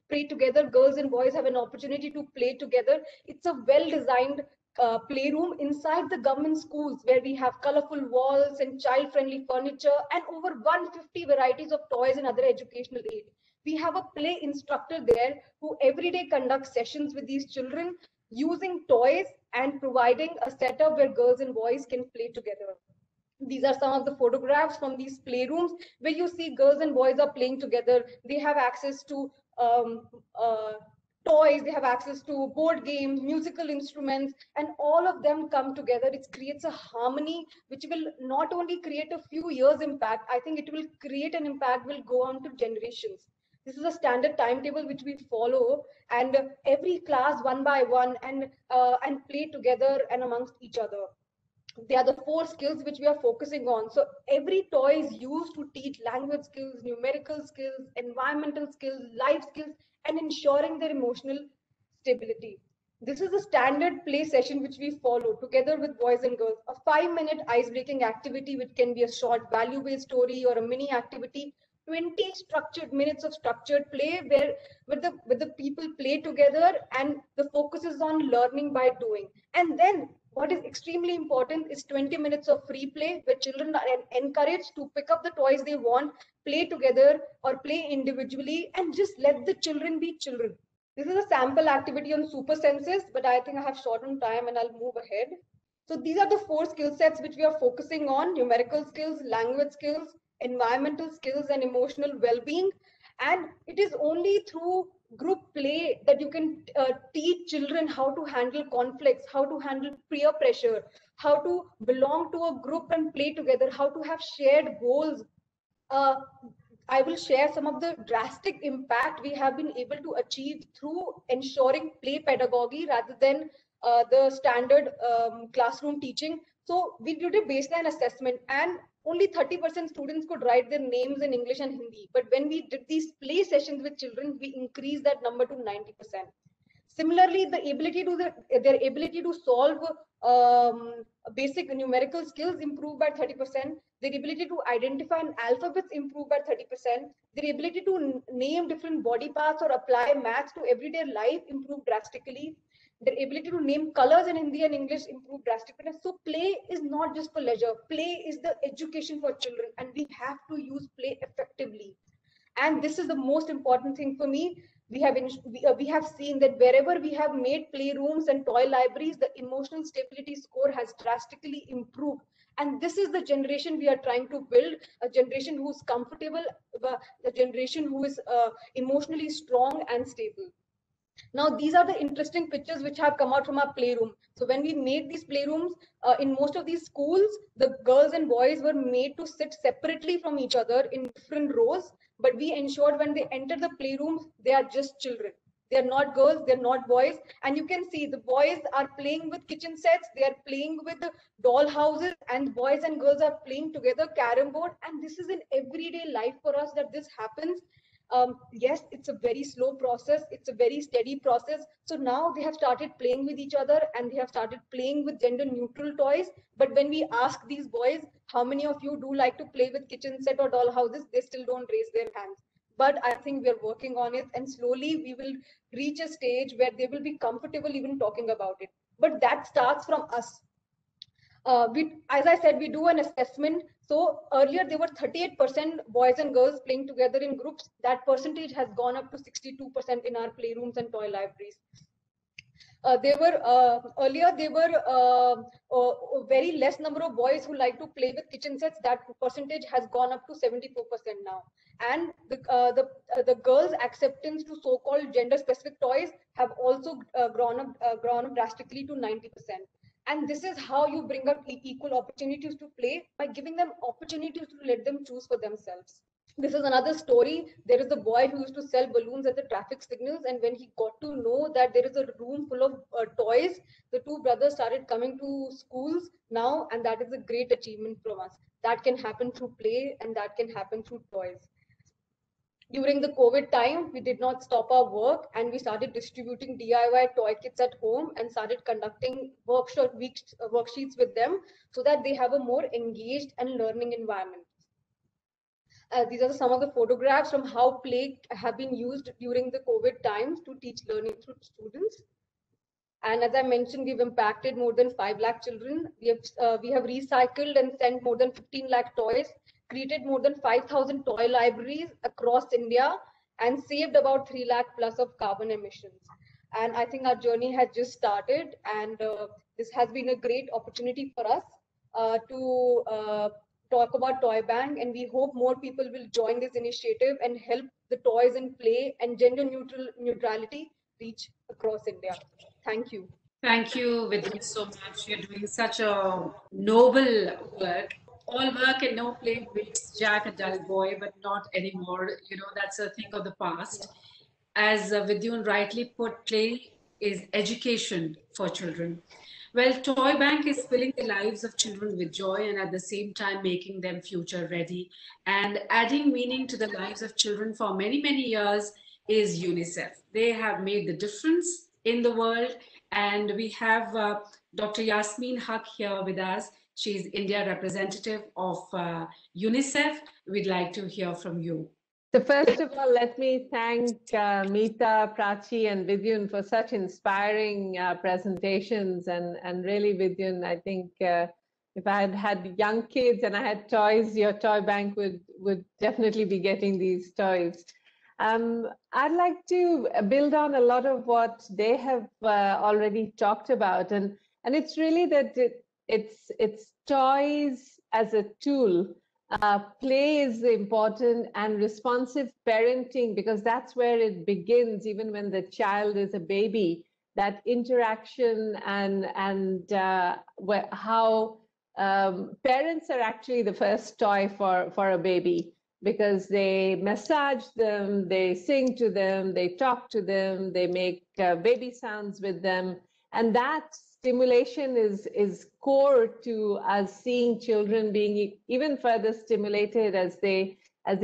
E: Play together, girls and boys have an opportunity to play together. It's a well-designed playroom inside the government schools where we have colorful walls and child-friendly furniture and over 150 varieties of toys and other educational aid. We have a play instructor there who every day conducts sessions with these children using toys and providing a setup where girls and boys can play together. These are some of the photographs from these playrooms where you see girls and boys are playing together. They have access to toys, they have access to board games, musical instruments, and all of them come together. It creates a harmony which will not only create a few years impact, I think it will create an impact will go on to generations. This is a standard timetable which we follow, and every class one by one and play together and amongst each other. They are the 4 skills which we are focusing on. So every toy is used to teach language skills, numerical skills, environmental skills, life skills, and ensuring their emotional stability. This is a standard play session which we follow together with boys and girls. A 5-minute ice-breaking activity, which can be a short value-based story or a mini activity. 20 structured minutes of structured play where with the people play together, and the focus is on learning by doing. And then what is extremely important is 20 minutes of free play where children are encouraged to pick up the toys they want, play together or play individually, and just let the children be children. This is a sample activity on super senses, but I think I have short on time and I'll move ahead. So these are the 4 skill sets which we are focusing on: numerical skills, language skills, environmental skills, and emotional well-being. And it is only through group play that you can teach children how to handle conflicts, how to handle peer pressure, how to belong to a group and play together, how to have shared goals. I will share some of the drastic impact we have been able to achieve through ensuring play pedagogy rather than the standard classroom teaching. So we did a baseline assessment, and only 30% students could write their names in English and Hindi. But when we did these play sessions with children, we increased that number to 90%. Similarly, their ability to solve basic numerical skills improved by 30%. Their ability to identify alphabets improved by 30%. Their ability to name different body parts or apply maths to everyday life improved drastically. Their ability to name colors in Hindi and English improved drastically. So play is not just for leisure. Play is the education for children, and we have to use play effectively. And this is the most important thing for me. We have seen that wherever we have made playrooms and toy libraries, the emotional stability score has drastically improved. And this is the generation we are trying to build, a generation who is comfortable, a generation who is emotionally strong and stable. Now, these are the interesting pictures which have come out from our playroom. So when we made these playrooms, in most of these schools, the girls and boys were made to sit separately from each other in different rows. But we ensured when they enter the playrooms, they are just children. They're not girls, they're not boys. And you can see the boys are playing with kitchen sets, they are playing with doll houses, and boys and girls are playing together carom board. And this is in everyday life for us that this happens. Yes, it's a very slow process. It's a very steady process. So now they have started playing with each other, and they have started playing with gender neutral toys. But when we ask these boys, how many of you do like to play with kitchen set or doll houses, they still don't raise their hands. But I think we're working on it, and slowly we will reach a stage where they will be comfortable even talking about it. But that starts from us. As I said, we do an assessment. So earlier there were 38% boys and girls playing together in groups. That percentage has gone up to 62% in our playrooms and toy libraries. Earlier there were very less number of boys who like to play with kitchen sets. That percentage has gone up to 74% now. And the girls' acceptance to so-called gender-specific toys have also grown up drastically to 90%. And this is how you bring up equal opportunities to play, by giving them opportunities to let them choose for themselves. This is another story. There is a boy who used to sell balloons at the traffic signals, and when he got to know that there is a room full of toys, the two brothers started coming to schools now, and that is a great achievement from us. That can happen through play, and that can happen through toys. During the COVID time, we did not stop our work, and we started distributing DIY toy kits at home and started conducting worksheets with them, so that they have a more engaged and learning environment. These are some of the photographs from how play have been used during the COVID times to teach learning through students. And as I mentioned, we've impacted more than 5 lakh children. We have recycled and sent more than 15 lakh toys, created more than 5,000 toy libraries across India, and saved about 3 lakh plus of carbon emissions. And I think our journey has just started, and this has been a great opportunity for us to talk about Toy Bank, and we hope more people will join this initiative and help the toys and play and gender neutrality reach across India. Thank you.
A: Thank you, Vidya, so much. You're doing such a noble work. All work and no play makes Jack a dull boy, but not anymore. You know, that's a thing of the past. As Vidyun rightly put, play is education for children. Well, Toy Bank is filling the lives of children with joy and at the same time making them future ready. And adding meaning to the lives of children for many, many years is UNICEF. They have made the difference in the world. And we have Dr. Yasmin Haq here with us. She's India representative of UNICEF. We'd like to hear from you.
F: So first of all, let me thank Meeta, Prachi, and Vidyun for such inspiring presentations. And really, Vidyun, I think if I had had young kids and I had toys, your toy bank would definitely be getting these toys. I'd like to build on a lot of what they have already talked about, and it's really that it's toys as a tool. Play is important, and responsive parenting, because that's where it begins, even when the child is a baby. That interaction and how parents are actually the first toy for a baby, because they massage them, they sing to them, they talk to them, they make baby sounds with them, and that stimulation is core to us seeing children being even further stimulated as they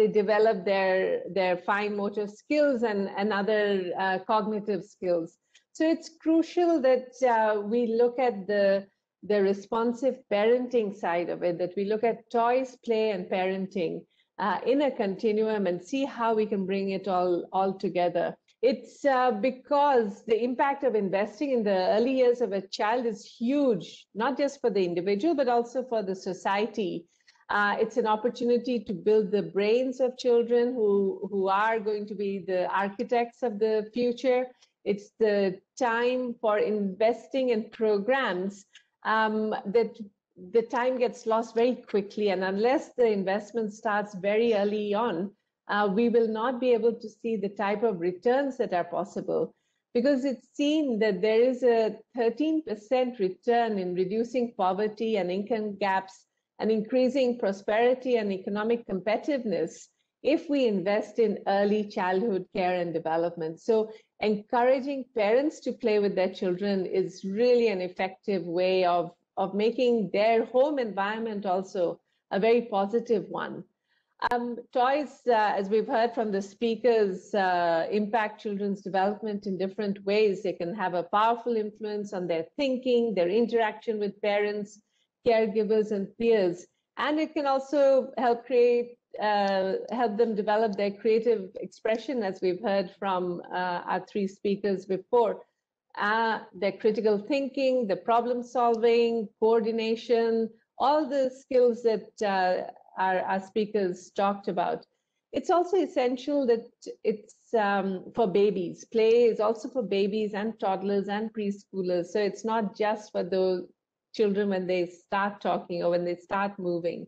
F: develop their fine motor skills and other cognitive skills. So it's crucial that we look at the responsive parenting side of it, that we look at toys, play, and parenting in a continuum and see how we can bring it all together. It's because the impact of investing in the early years of a child is huge, not just for the individual, but also for the society. It's an opportunity to build the brains of children who are going to be the architects of the future. It's the time for investing in programs that the time gets lost very quickly. And unless the investment starts very early on, we will not be able to see the type of returns that are possible, because it's seen that there is a 13% return in reducing poverty and income gaps and increasing prosperity and economic competitiveness if we invest in early childhood care and development. So encouraging parents to play with their children is really an effective way of making their home environment also a very positive one. Toys, as we've heard from the speakers, impact children's development in different ways. They can have a powerful influence on their thinking, their interaction with parents, caregivers, and peers. And it can also help them develop their creative expression, as we've heard from our 3 speakers before. Their critical thinking, the problem solving, coordination, all the skills that our speakers talked about. It's also essential that it's for babies. Play is also for babies and toddlers and preschoolers. So it's not just for those children when they start talking or when they start moving.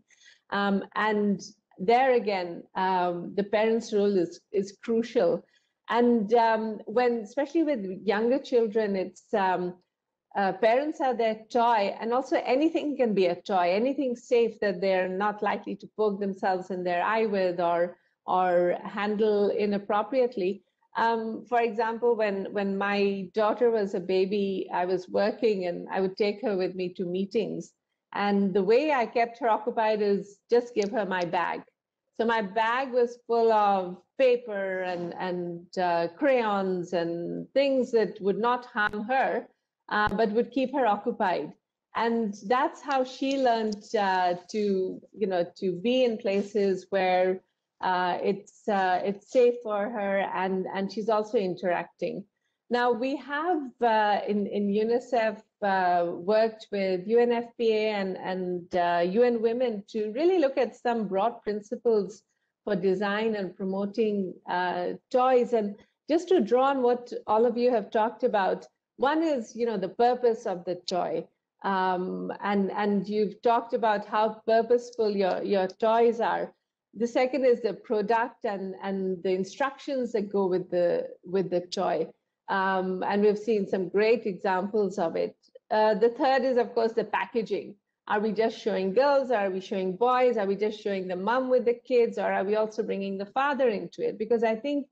F: And there again, the parents' role is crucial. And when, especially with younger children, it's parents are their toy, and also anything can be a toy, anything safe that they're not likely to poke themselves in their eye with or handle inappropriately. For example, when my daughter was a baby, I was working and I would take her with me to meetings. And the way I kept her occupied is just give her my bag. So my bag was full of paper and crayons and things that would not harm her, but would keep her occupied. And that's how she learned to be in places where it's safe for her, and she's also interacting. Now we have in UNICEF worked with UNFPA and UN Women to really look at some broad principles for design and promoting toys. And just to draw on what all of you have talked about, one is, the purpose of the toy. And you've talked about how purposeful your toys are. The second is the product and the instructions that go with the toy. And we've seen some great examples of it. The third is, of course, the packaging. Are we just showing girls? Are we showing boys? Are we just showing the mom with the kids? Or are we also bringing the father into it? Because I think,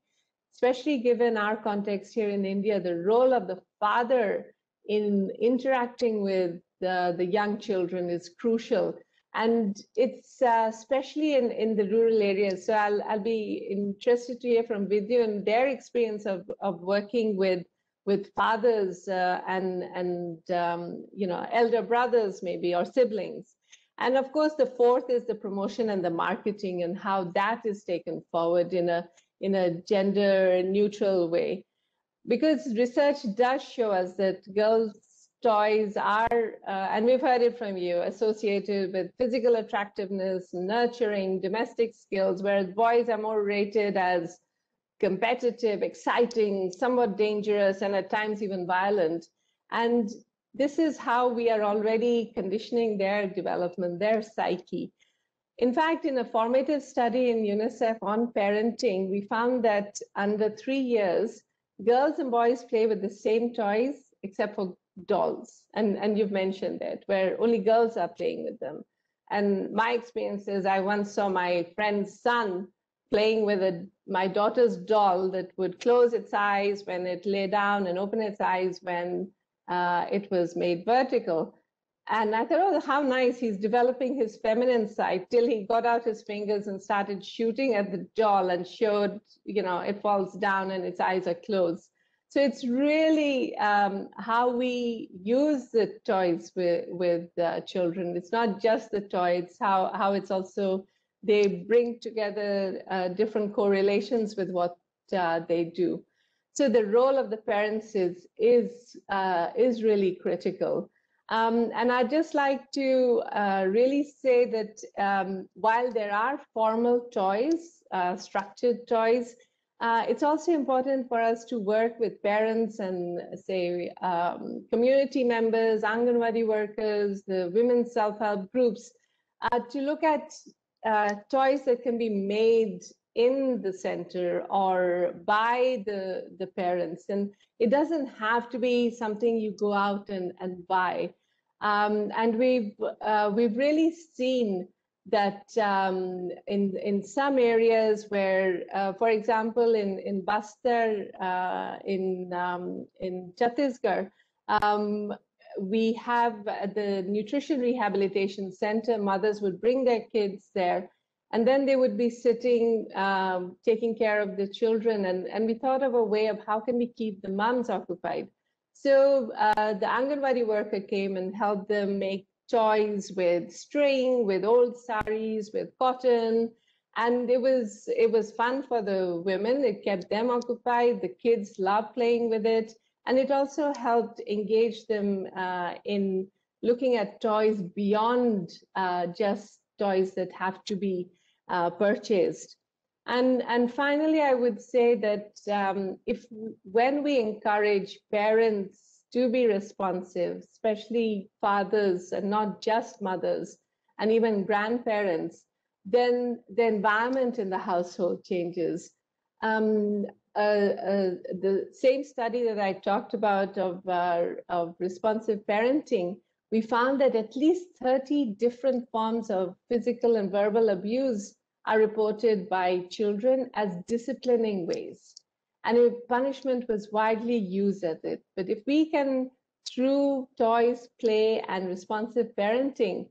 F: especially given our context here in India, the role of the father in interacting with the young children is crucial. And it's especially in the rural areas. So I'll be interested to hear from Vidya and their experience of working with fathers and elder brothers maybe, or siblings. And of course, the fourth is the promotion and the marketing and how that is taken forward in a gender neutral way. Because research does show us that girls' toys are, and we've heard it from you, associated with physical attractiveness, nurturing, domestic skills, whereas boys are more rated as competitive, exciting, somewhat dangerous, and at times even violent. And this is how we are already conditioning their development, their psyche. In fact, in a formative study in UNICEF on parenting, we found that under 3 years, girls and boys play with the same toys, except for dolls. And you've mentioned that, where only girls are playing with them. And my experience is I once saw my friend's son playing with my daughter's doll that would close its eyes when it lay down and open its eyes when it was made vertical. And I thought, oh, how nice, he's developing his feminine side, till he got out his fingers and started shooting at the doll and showed, it falls down and its eyes are closed. So it's really how we use the toys with children. It's not just the toy, it's how it's also, they bring together different correlations with what they do. So the role of the parents is really critical. And I'd just like to really say that while there are formal toys, structured toys, it's also important for us to work with parents and, say, community members, Anganwadi workers, the women's self-help groups, to look at toys that can be made in the center or by the parents. And it doesn't have to be something you go out and buy. And we've really seen that in some areas where, for example, in Bastar, in Chhattisgarh, we have the Nutrition Rehabilitation Center. Mothers would bring their kids there, and then they would be sitting, taking care of the children. And we thought of a way of how can we keep the moms occupied. So the Anganwadi worker came and helped them make toys with string, with old saris, with cotton. And it was fun for the women. It kept them occupied. The kids loved playing with it. And it also helped engage them in looking at toys beyond just toys that have to be purchased. And finally, I would say that when we encourage parents to be responsive, especially fathers and not just mothers, and even grandparents, then the environment in the household changes. The same study that I talked about of responsive parenting, we found that at least 30 different forms of physical and verbal abuse are reported by children as disciplining ways. And punishment was widely used as it. But if we can, through toys, play, and responsive parenting,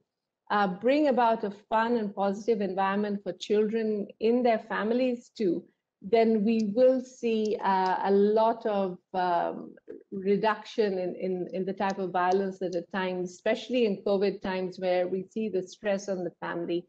F: bring about a fun and positive environment for children in their families too, then we will see a lot of reduction in the type of violence that at times, especially in COVID times, where we see the stress on the family.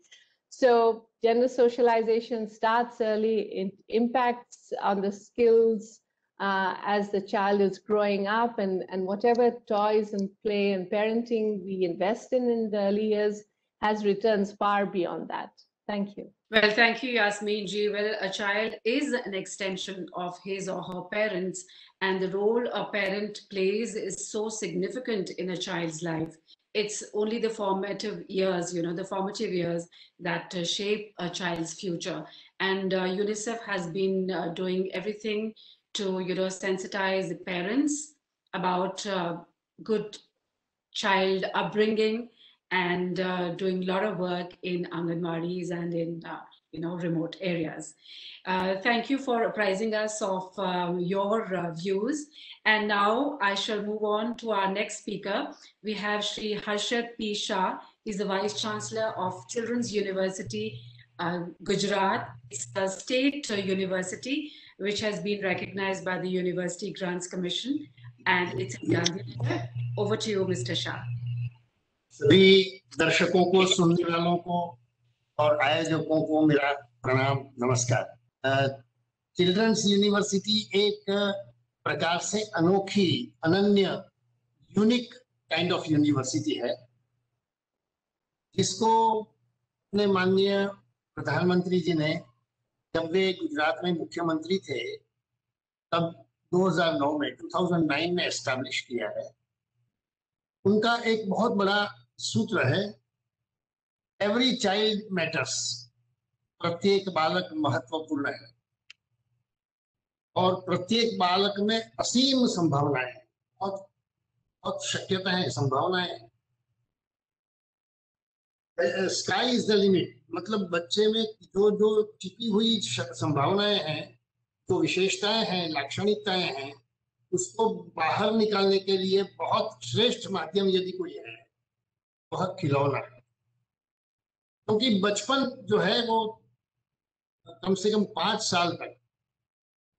F: So gender socialization starts early. It impacts on the skills as the child is growing up, and whatever toys and play and parenting we invest in the early years has returns far beyond that. Thank you.
A: Well, thank you, Yasmeen ji. Well, a child is an extension of his or her parents, and the role a parent plays is so significant in a child's life. It's only the formative years, the formative years that shape a child's future. And UNICEF has been doing everything to, sensitize the parents about good child upbringing, and doing a lot of work in Anganwadis and in remote areas. Thank you for apprising us of your views. And now I shall move on to our next speaker. We have Shri Harshad P. Shah. He's the Vice Chancellor of Children's University, Gujarat. It's a state university which has been recognized by the University Grants Commission, and it's in Gandhinagar. Over to you, Mr. Shah.
G: सभी दर्शकों को, सुनने वालों को और आयोजकों को मेरा प्रणाम, नमस्कार। चिल्ड्रंस यूनिवर्सिटी एक प्रकार से अनोखी, अनन्य, यूनिक काइंड ऑफ यूनिवर्सिटी है, जिसको अपने माननीय प्रधानमंत्री जी ने, जब वे गुजरात में मुख्यमंत्री थे, तब 2009 में एस्टैब्लिश किया है। उनका एक बहुत बड़ा सूत्र है, एवरी चाइल्ड मैटर्स, प्रत्येक बालक महत्वपूर्ण है और प्रत्येक बालक में असीम संभावनाएं और बहुत शक्यताएं, संभावनाएं। स्काई इज द लिमिट, मतलब बच्चे में जो छिपी हुई संभावनाएं हैं, जो विशेषताएं हैं, लाक्षणिकताएं हैं, उसको बाहर निकालने के लिए बहुत श्रेष्ठ माध्यम यदि कोई है, वह खिलौना है। क्योंकि बचपन जो है वो कम से कम 5 साल तक,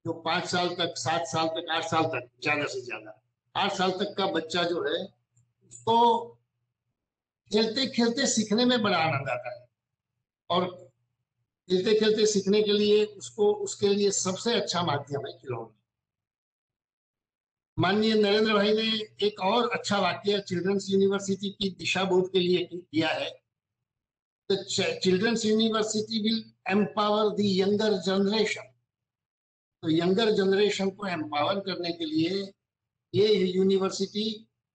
G: जो 5 साल तक, 7 साल तक, 8 साल तक, ज्यादा से ज्यादा 8 साल तक का बच्चा जो है, उसको खेलते खेलते सीखने में बड़ा आनंद आता है, और खेलते खेलते सीखने के लिए उसके लिए सबसे अच्छा माध्यम है खिलौना। माननीय नरेंद्र भाई ने एक और अच्छा वाक्य चिल्ड्रंस यूनिवर्सिटी की दिशा बोध के लिए किया है। Children's university will empower the younger generation. तो यंगर जनरेशन को एम्पावर करने के लिए ये यूनिवर्सिटी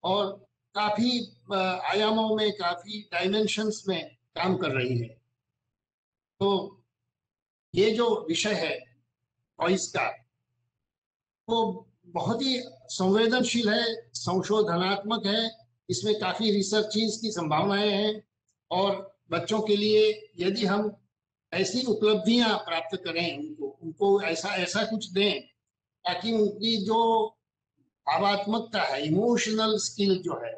G: और काफी आयामों में, काफी डायमेंशंस में काम कर रही है। तो ये जो विषय है टॉयज का, वो बहुत ही संवेदनशील है, संशोधनात्मक है, इसमें काफी रिसर्चेस की संभावनाएं हैं, और बच्चों के लिए यदि हम ऐसी उपलब्धियां प्राप्त करें, उनको ऐसा कुछ दें ताकि उनकी जो भावात्मकता है, इमोशनल स्किल जो है,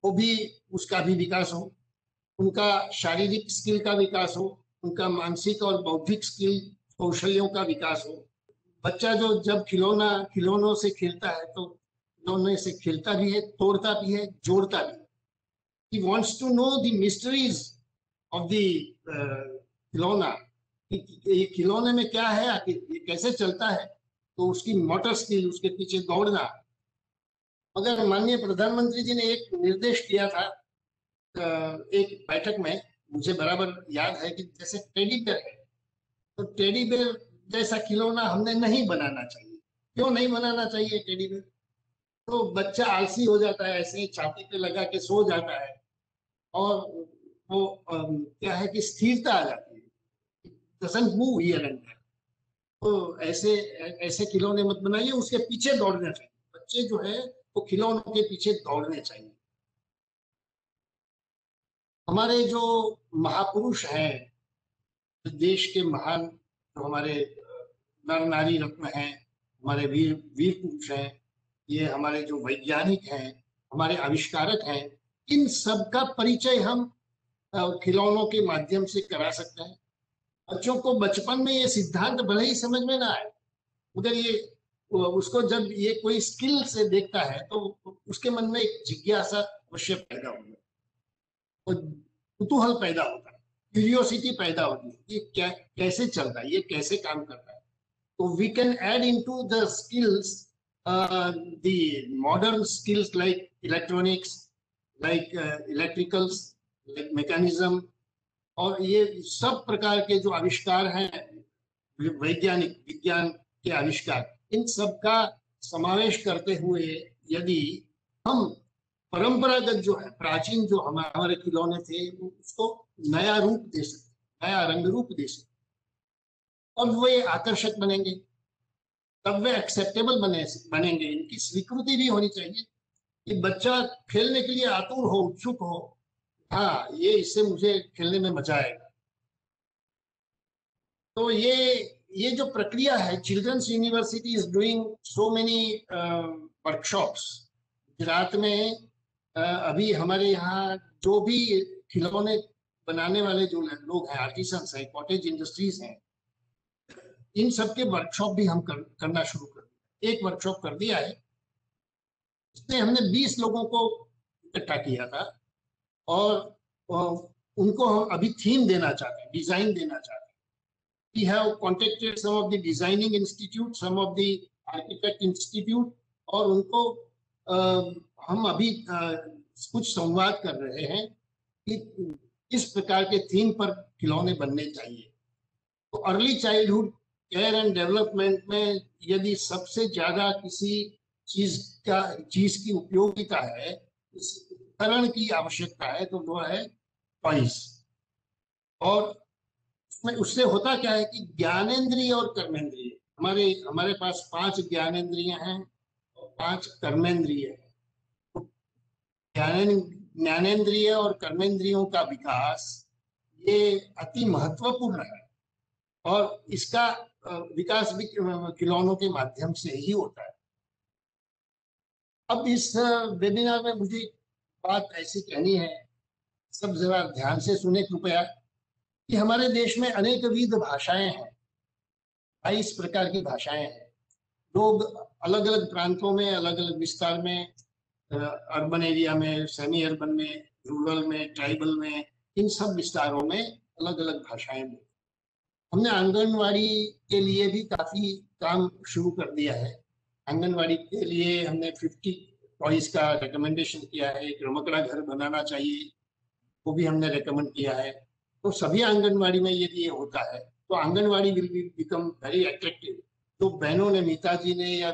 G: वो भी, उसका भी विकास हो, उनका शारीरिक स्किल का विकास हो, उनका मानसिक और बौद्धिक स्किल, कौशल्यों का विकास हो। बच्चा जो जब खिलौनों से खेलता है, तो खिलौने से खेलता भी है, तोड़ता भी है, जोड़ता भी है। He wants to know the mysteries of the खिलौना, ये खिलौने में क्या है, आखिर ये कैसे चलता है। तो उसकी मोटर स्किल, उसके पीछे दौड़ना, मगर माननीय प्रधानमंत्री जी ने एक निर्देश किया था एक बैठक में, मुझे बराबर याद है कि जैसे टेडी बेयर है, तो टेडी बेयर जैसा खिलौना हमने नहीं बनाना चाहिए। क्यों नहीं बनाना चाहिए टेडी बेयर? तो बच्चा आलसी हो जाता है, ऐसे छाती पे लगा के सो जाता है, और वो क्या है कि स्थिरता आ जाती है, doesn't move here and there। तो ऐसे ऐसे खिलौने मत बनाइए, उसके पीछे दौड़ना चाहिए। बच्चे जो है वो खिलौनों के पीछे दौड़ने चाहिए। हमारे जो महापुरुष हैं, देश के महान जो हमारे नर नारी रत्न हैं, हमारे वीर वीर पुरुष हैं, ये हमारे जो वैज्ञानिक हैं, हमारे आविष्कारक हैं, इन सब का परिचय हम खिलौनों के माध्यम से करा सकते हैं। बच्चों को बचपन में ये सिद्धांत भले ही समझ में ना आए, मगर ये उसको जब ये कोई स्किल से देखता है तो उसके मन में एक जिज्ञासा अवश्य पैदा होगी, और कुतूहल पैदा होता है, क्यूरियोसिटी पैदा होती है, ये क्या कैसे चलता है, ये कैसे काम करता है। तो we can add into the skills the modern skills like electronics, like electricals, like mechanism, और ये सब प्रकार के जो आविष्कार हैं, वैज्ञानिक विज्ञान के आविष्कार, इन सब का समावेश करते हुए यदि हम परंपरागत जो है, प्राचीन जो हमारे खिलौने थे, उसको नया रूप दे सकते, नया रंग रूप दे सकते, और वे आकर्षक बनेंगे, तब वे एक्सेप्टेबल बनेंगे। इनकी स्वीकृति भी होनी चाहिए कि बच्चा खेलने के लिए आतुर हो, उत्सुक हो, हाँ ये इससे मुझे खेलने में मजा आएगा। तो ये जो प्रक्रिया है, children's university is doing so many workshops. Gujarat में अभी हमारे यहाँ जो भी खिलौने बनाने वाले जो लोग हैं, आर्टिसंस हैं, कॉटेज इंडस्ट्रीज हैं, इन सब के वर्कशॉप भी हम करना शुरू कर दिया। एक वर्कशॉप कर दिया है, इसमें हमने 20 लोगों को इकट्ठा किया था, और उनको हम अभी थीम देना चाहते हैं, डिजाइन देना चाहते हैं। We have contacted some of the designing institute, some of the architect institute, और उनको हम अभी कुछ संवाद कर रहे हैं कि इस प्रकार के थीम पर खिलौने बनने चाहिए। तो early childhood care and development में यदि सबसे ज्यादा किसी चीज की उपयोगिता है, उपकरण की आवश्यकता है, तो वो है टॉयज। और उससे होता क्या है कि ज्ञानेंद्रिय और कर्मेंद्रिय, हमारे पास 5 ज्ञानेंद्रिय हैं और 5 कर्मेंद्रिय हैं। तो ज्ञानेंद्रिय और कर्मेंद्रियों का विकास ये अति महत्वपूर्ण है, और इसका विकास भी खिलौनों के माध्यम से ही होता है। अब इस वेबिनार में मुझे बात ऐसी कहनी है, सब जरा ध्यान से सुने कृपया, कि हमारे देश में अनेक विध भाषाएं हैं, 22 प्रकार की भाषाएं हैं। लोग अलग अलग प्रांतों में, अलग अलग विस्तार में, अर्बन एरिया में, सेमी अर्बन में, रूरल में, ट्राइबल में, इन सब विस्तारों में अलग अलग भाषाएं बोलते हैं। हमने आंगनवाड़ी के लिए भी काफी काम शुरू कर दिया है। आंगनवाड़ी के लिए हमने 50 टॉयज का रिकमेंडेशन किया है। एक रमकड़ा घर बनाना चाहिए, वो भी हमने रिकमेंड किया है। तो सभी आंगनवाड़ी में यदि ये होता है तो anganwadi will become very attractive. तो बहनों ने, मीता जी ने या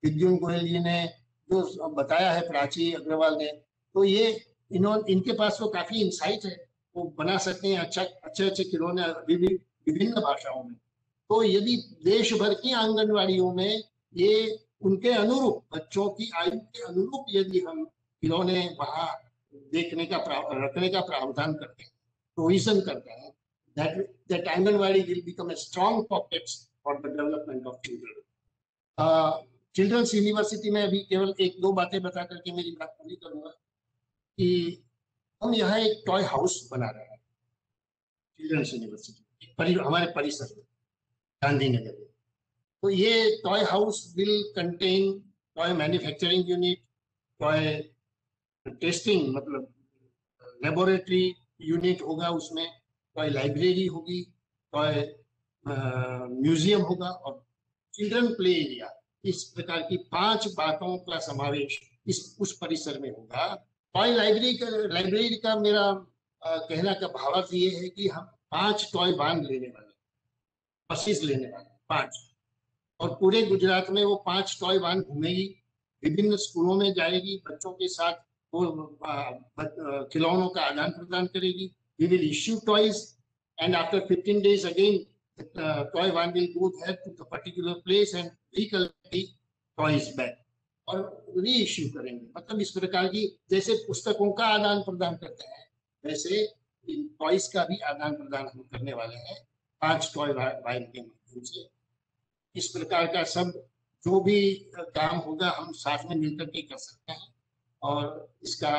G: विद्युन गोयल जी ने जो बताया है, प्राची अग्रवाल ने, तो ये इनके पास तो काफी इंसाइट है, वो बना सकते हैं अच्छे खिलौने विभिन्न भाषाओं में। तो यदि देश भर की आंगनवाड़ियों में ये उनके अनुरूप, बच्चों की आयु के अनुरूप यदि हम खिलौने वहां रखने का प्रावधान करते हैं, प्रोविजन करते हैं, that anganwadi will become a strong pockets for the development of children। Children's university में अभी केवल 1-2 बातें बता करके मेरी बात पूरी करूंगा कि हम यहाँ एक टॉय हाउस बना रहे हैं चिल्ड्रंस यूनिवर्सिटी हमारे परिसर में, गांधीनगर में। तो ये toy house will contain toy manufacturing unit, toy testing मतलब लेबोरेटरी यूनिट होगा, उसमें टॉय लाइब्रेरी होगी, टॉय म्यूजियम होगा, और चिल्ड्रन प्ले एरिया। इस प्रकार की 5 बातों का समावेश उस परिसर में होगा। टॉय लाइब्रेरी का मेरा कहना का भावार्थ ये है कि हम 5 टॉय वैन लेने वाले, बसेस लेने वाले 5, और पूरे गुजरात में वो 5 टॉय वैन घूमेगी, विभिन्न स्कूलों में जाएगी, बच्चों के साथ वो खिलौनों का आदान प्रदान करेगी। We will issue toys, and after 15 days again the toy van will go there to the particular place and recollect the toys back और री इश्यू करेंगे। मतलब इस प्रकार की, जैसे पुस्तकों का आदान प्रदान करते हैं वैसे टॉयज का भी आदान प्रदान हम करने वाले हैं 5 टॉय वैन के माध्यम से। इस प्रकार का सब जो भी काम होगा हम साथ में मिलकर के कर सकते हैं और इसका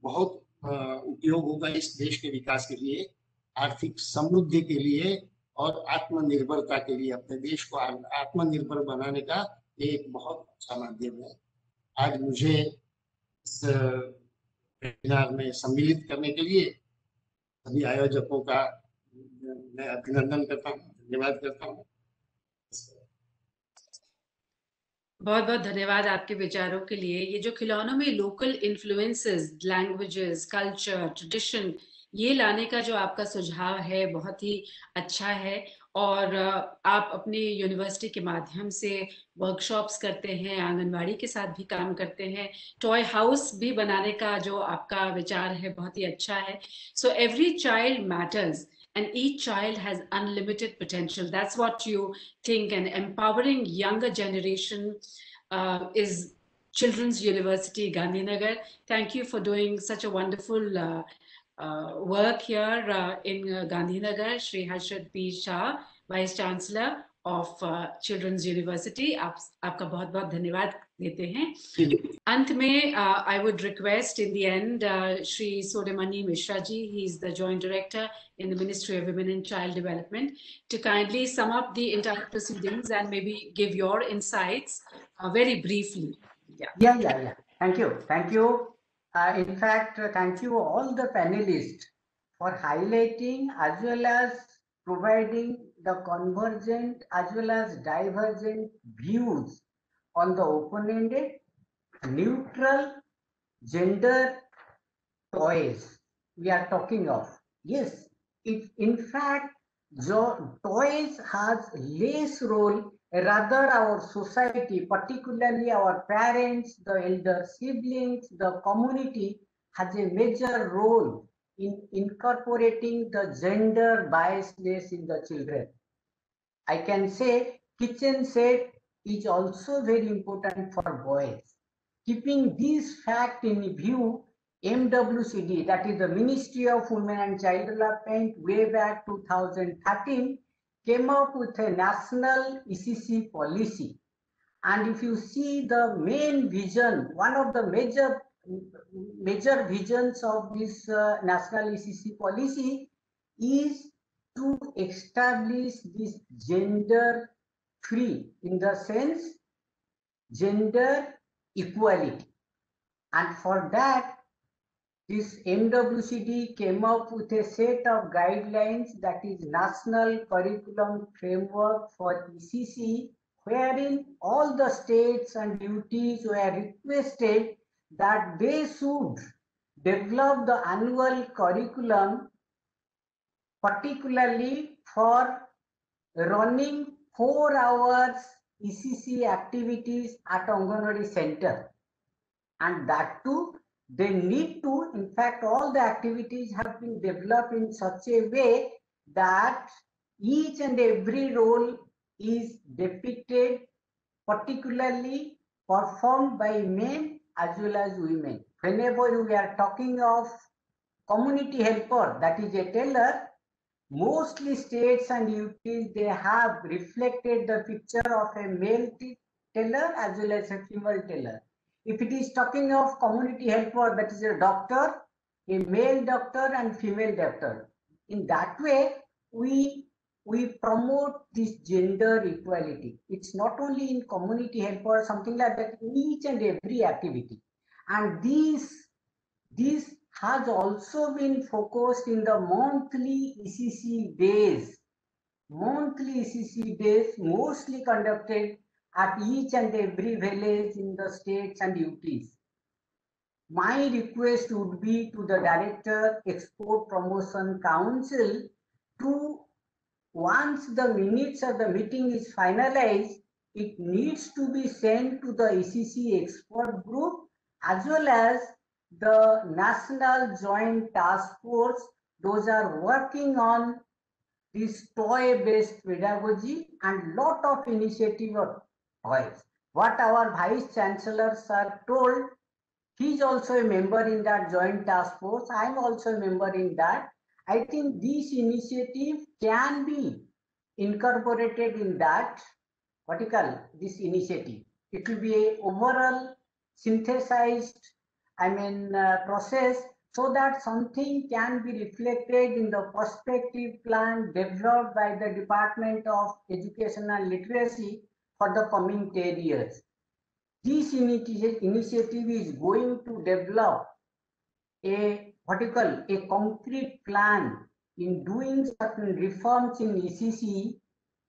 G: बहुत उपयोग होगा इस देश के विकास के लिए, आर्थिक समृद्धि के लिए और आत्मनिर्भरता के लिए। अपने देश को आत्मनिर्भर बनाने का एक बहुत अच्छा माध्यम है। आज मुझे इस वेबिनार में सम्मिलित करने के लिए सभी आयोजकों का मैं अभिनंदन करता हूँ, धन्यवाद करता हूँ।
A: बहुत बहुत धन्यवाद आपके विचारों के लिए। ये जो खिलौनों में local influences, languages, culture, tradition, ये लाने का जो आपका सुझाव है बहुत ही अच्छा है। और आप अपनी यूनिवर्सिटी के माध्यम से वर्कशॉप्स करते हैं, आंगनवाड़ी के साथ भी काम करते हैं, टॉय हाउस भी बनाने का जो आपका विचार है बहुत ही अच्छा है। So every child matters and each child has unlimited potential. That's what you think, and empowering younger generation is Children's University Gandhinagar. Thank you for doing such a wonderful work here in Gandhinagar. Shri Harshad P. Shah, Vice Chancellor of Children's University. आपका बहुत बहुत धन्यवाद देते हैं। अंत में I would request in the end Shri Sorimani Mishra ji, he is the Joint Director in the Ministry of Women and Child Development, to kindly sum up the entire proceedings and maybe give your insights very briefly.
H: Yeah. Thank you. In fact, thank you all the panelists for highlighting as well as providing the convergent as well as divergent views on the open-ended, neutral, gender toys we are talking of. Yes, in fact, toys has less role, rather our society, particularly our parents, the elder siblings, the community has a major role in incorporating the gender biasness in the children. I can say kitchen set is also very important for boys. Keeping this fact in view, MWCD, that is the Ministry of Women and Child Development, way back 2013, came up with a national ECC policy. And if you see the main vision, one of the major visions of this national ECC policy is to establish this gender free, in the sense gender equality. And for that, this MWCD came up with a set of guidelines, that is National Curriculum Framework for ECC, wherein all the states and UTs were requested that they should develop the annual curriculum particularly for running 4 hours ECC activities at Anganwadi center. And that too, they need to, in fact, all the activities have been developed in such a way that each and every role is depicted, particularly performed by men as well as women. Whenever we are talking of community helper, that is a teller, mostly states and UTs, they have reflected the picture of a male teller as well as a female teller. If it is talking of community helper, that is a doctor, a male doctor and female doctor. In that way, we promote this gender equality. It's not only in community helper or something like that, in each and every activity. And this has also been focused in the monthly ECC days. Monthly ECC days mostly conducted at each and every village in the states and UTs. my request would be to the Director, Export Promotion Council to, once the minutes of the meeting is finalized, it needs to be sent to the ECC expert group as well as the National Joint Task Force. Those are working on this toy-based pedagogy and lot of initiative of toys. What our Vice Chancellors are told, he is also a member in that joint task force. I am also a member in that. I think this initiative can be incorporated in that this initiative. It will be a overall synthesized, process, so that something can be reflected in the perspective plan developed by the Department of Education and Literacy for the coming 10 years. This initiative is going to develop a concrete plan in doing certain reforms in ECC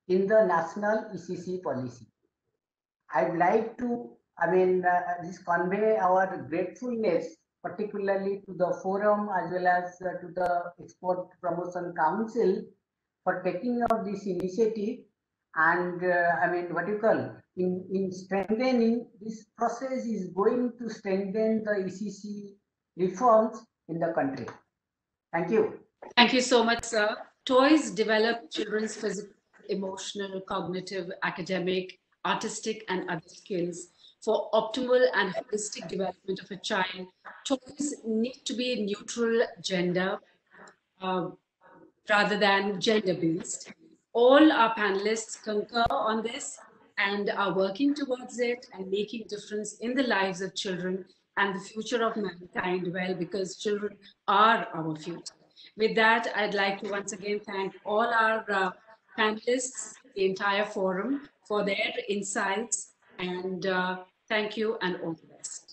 H: in the national ECC policy. I'd like to, convey our gratefulness, particularly to the forum as well as to the Export Promotion Council for taking up this initiative and in strengthening this process is going to strengthen the ECC reforms in the country. Thank you.
A: Thank you so much, sir. Toys develop children's physical, emotional, cognitive, academic, artistic, and other skills. For optimal and holistic development of a child, toys need to be neutral gender rather than gender-based. All our panelists concur on this and are working towards it and making difference in the lives of children and the future of mankind, well, because children are our future. With that, I'd like to once again thank all our panelists, the entire forum, for their insights, and thank you and all the best.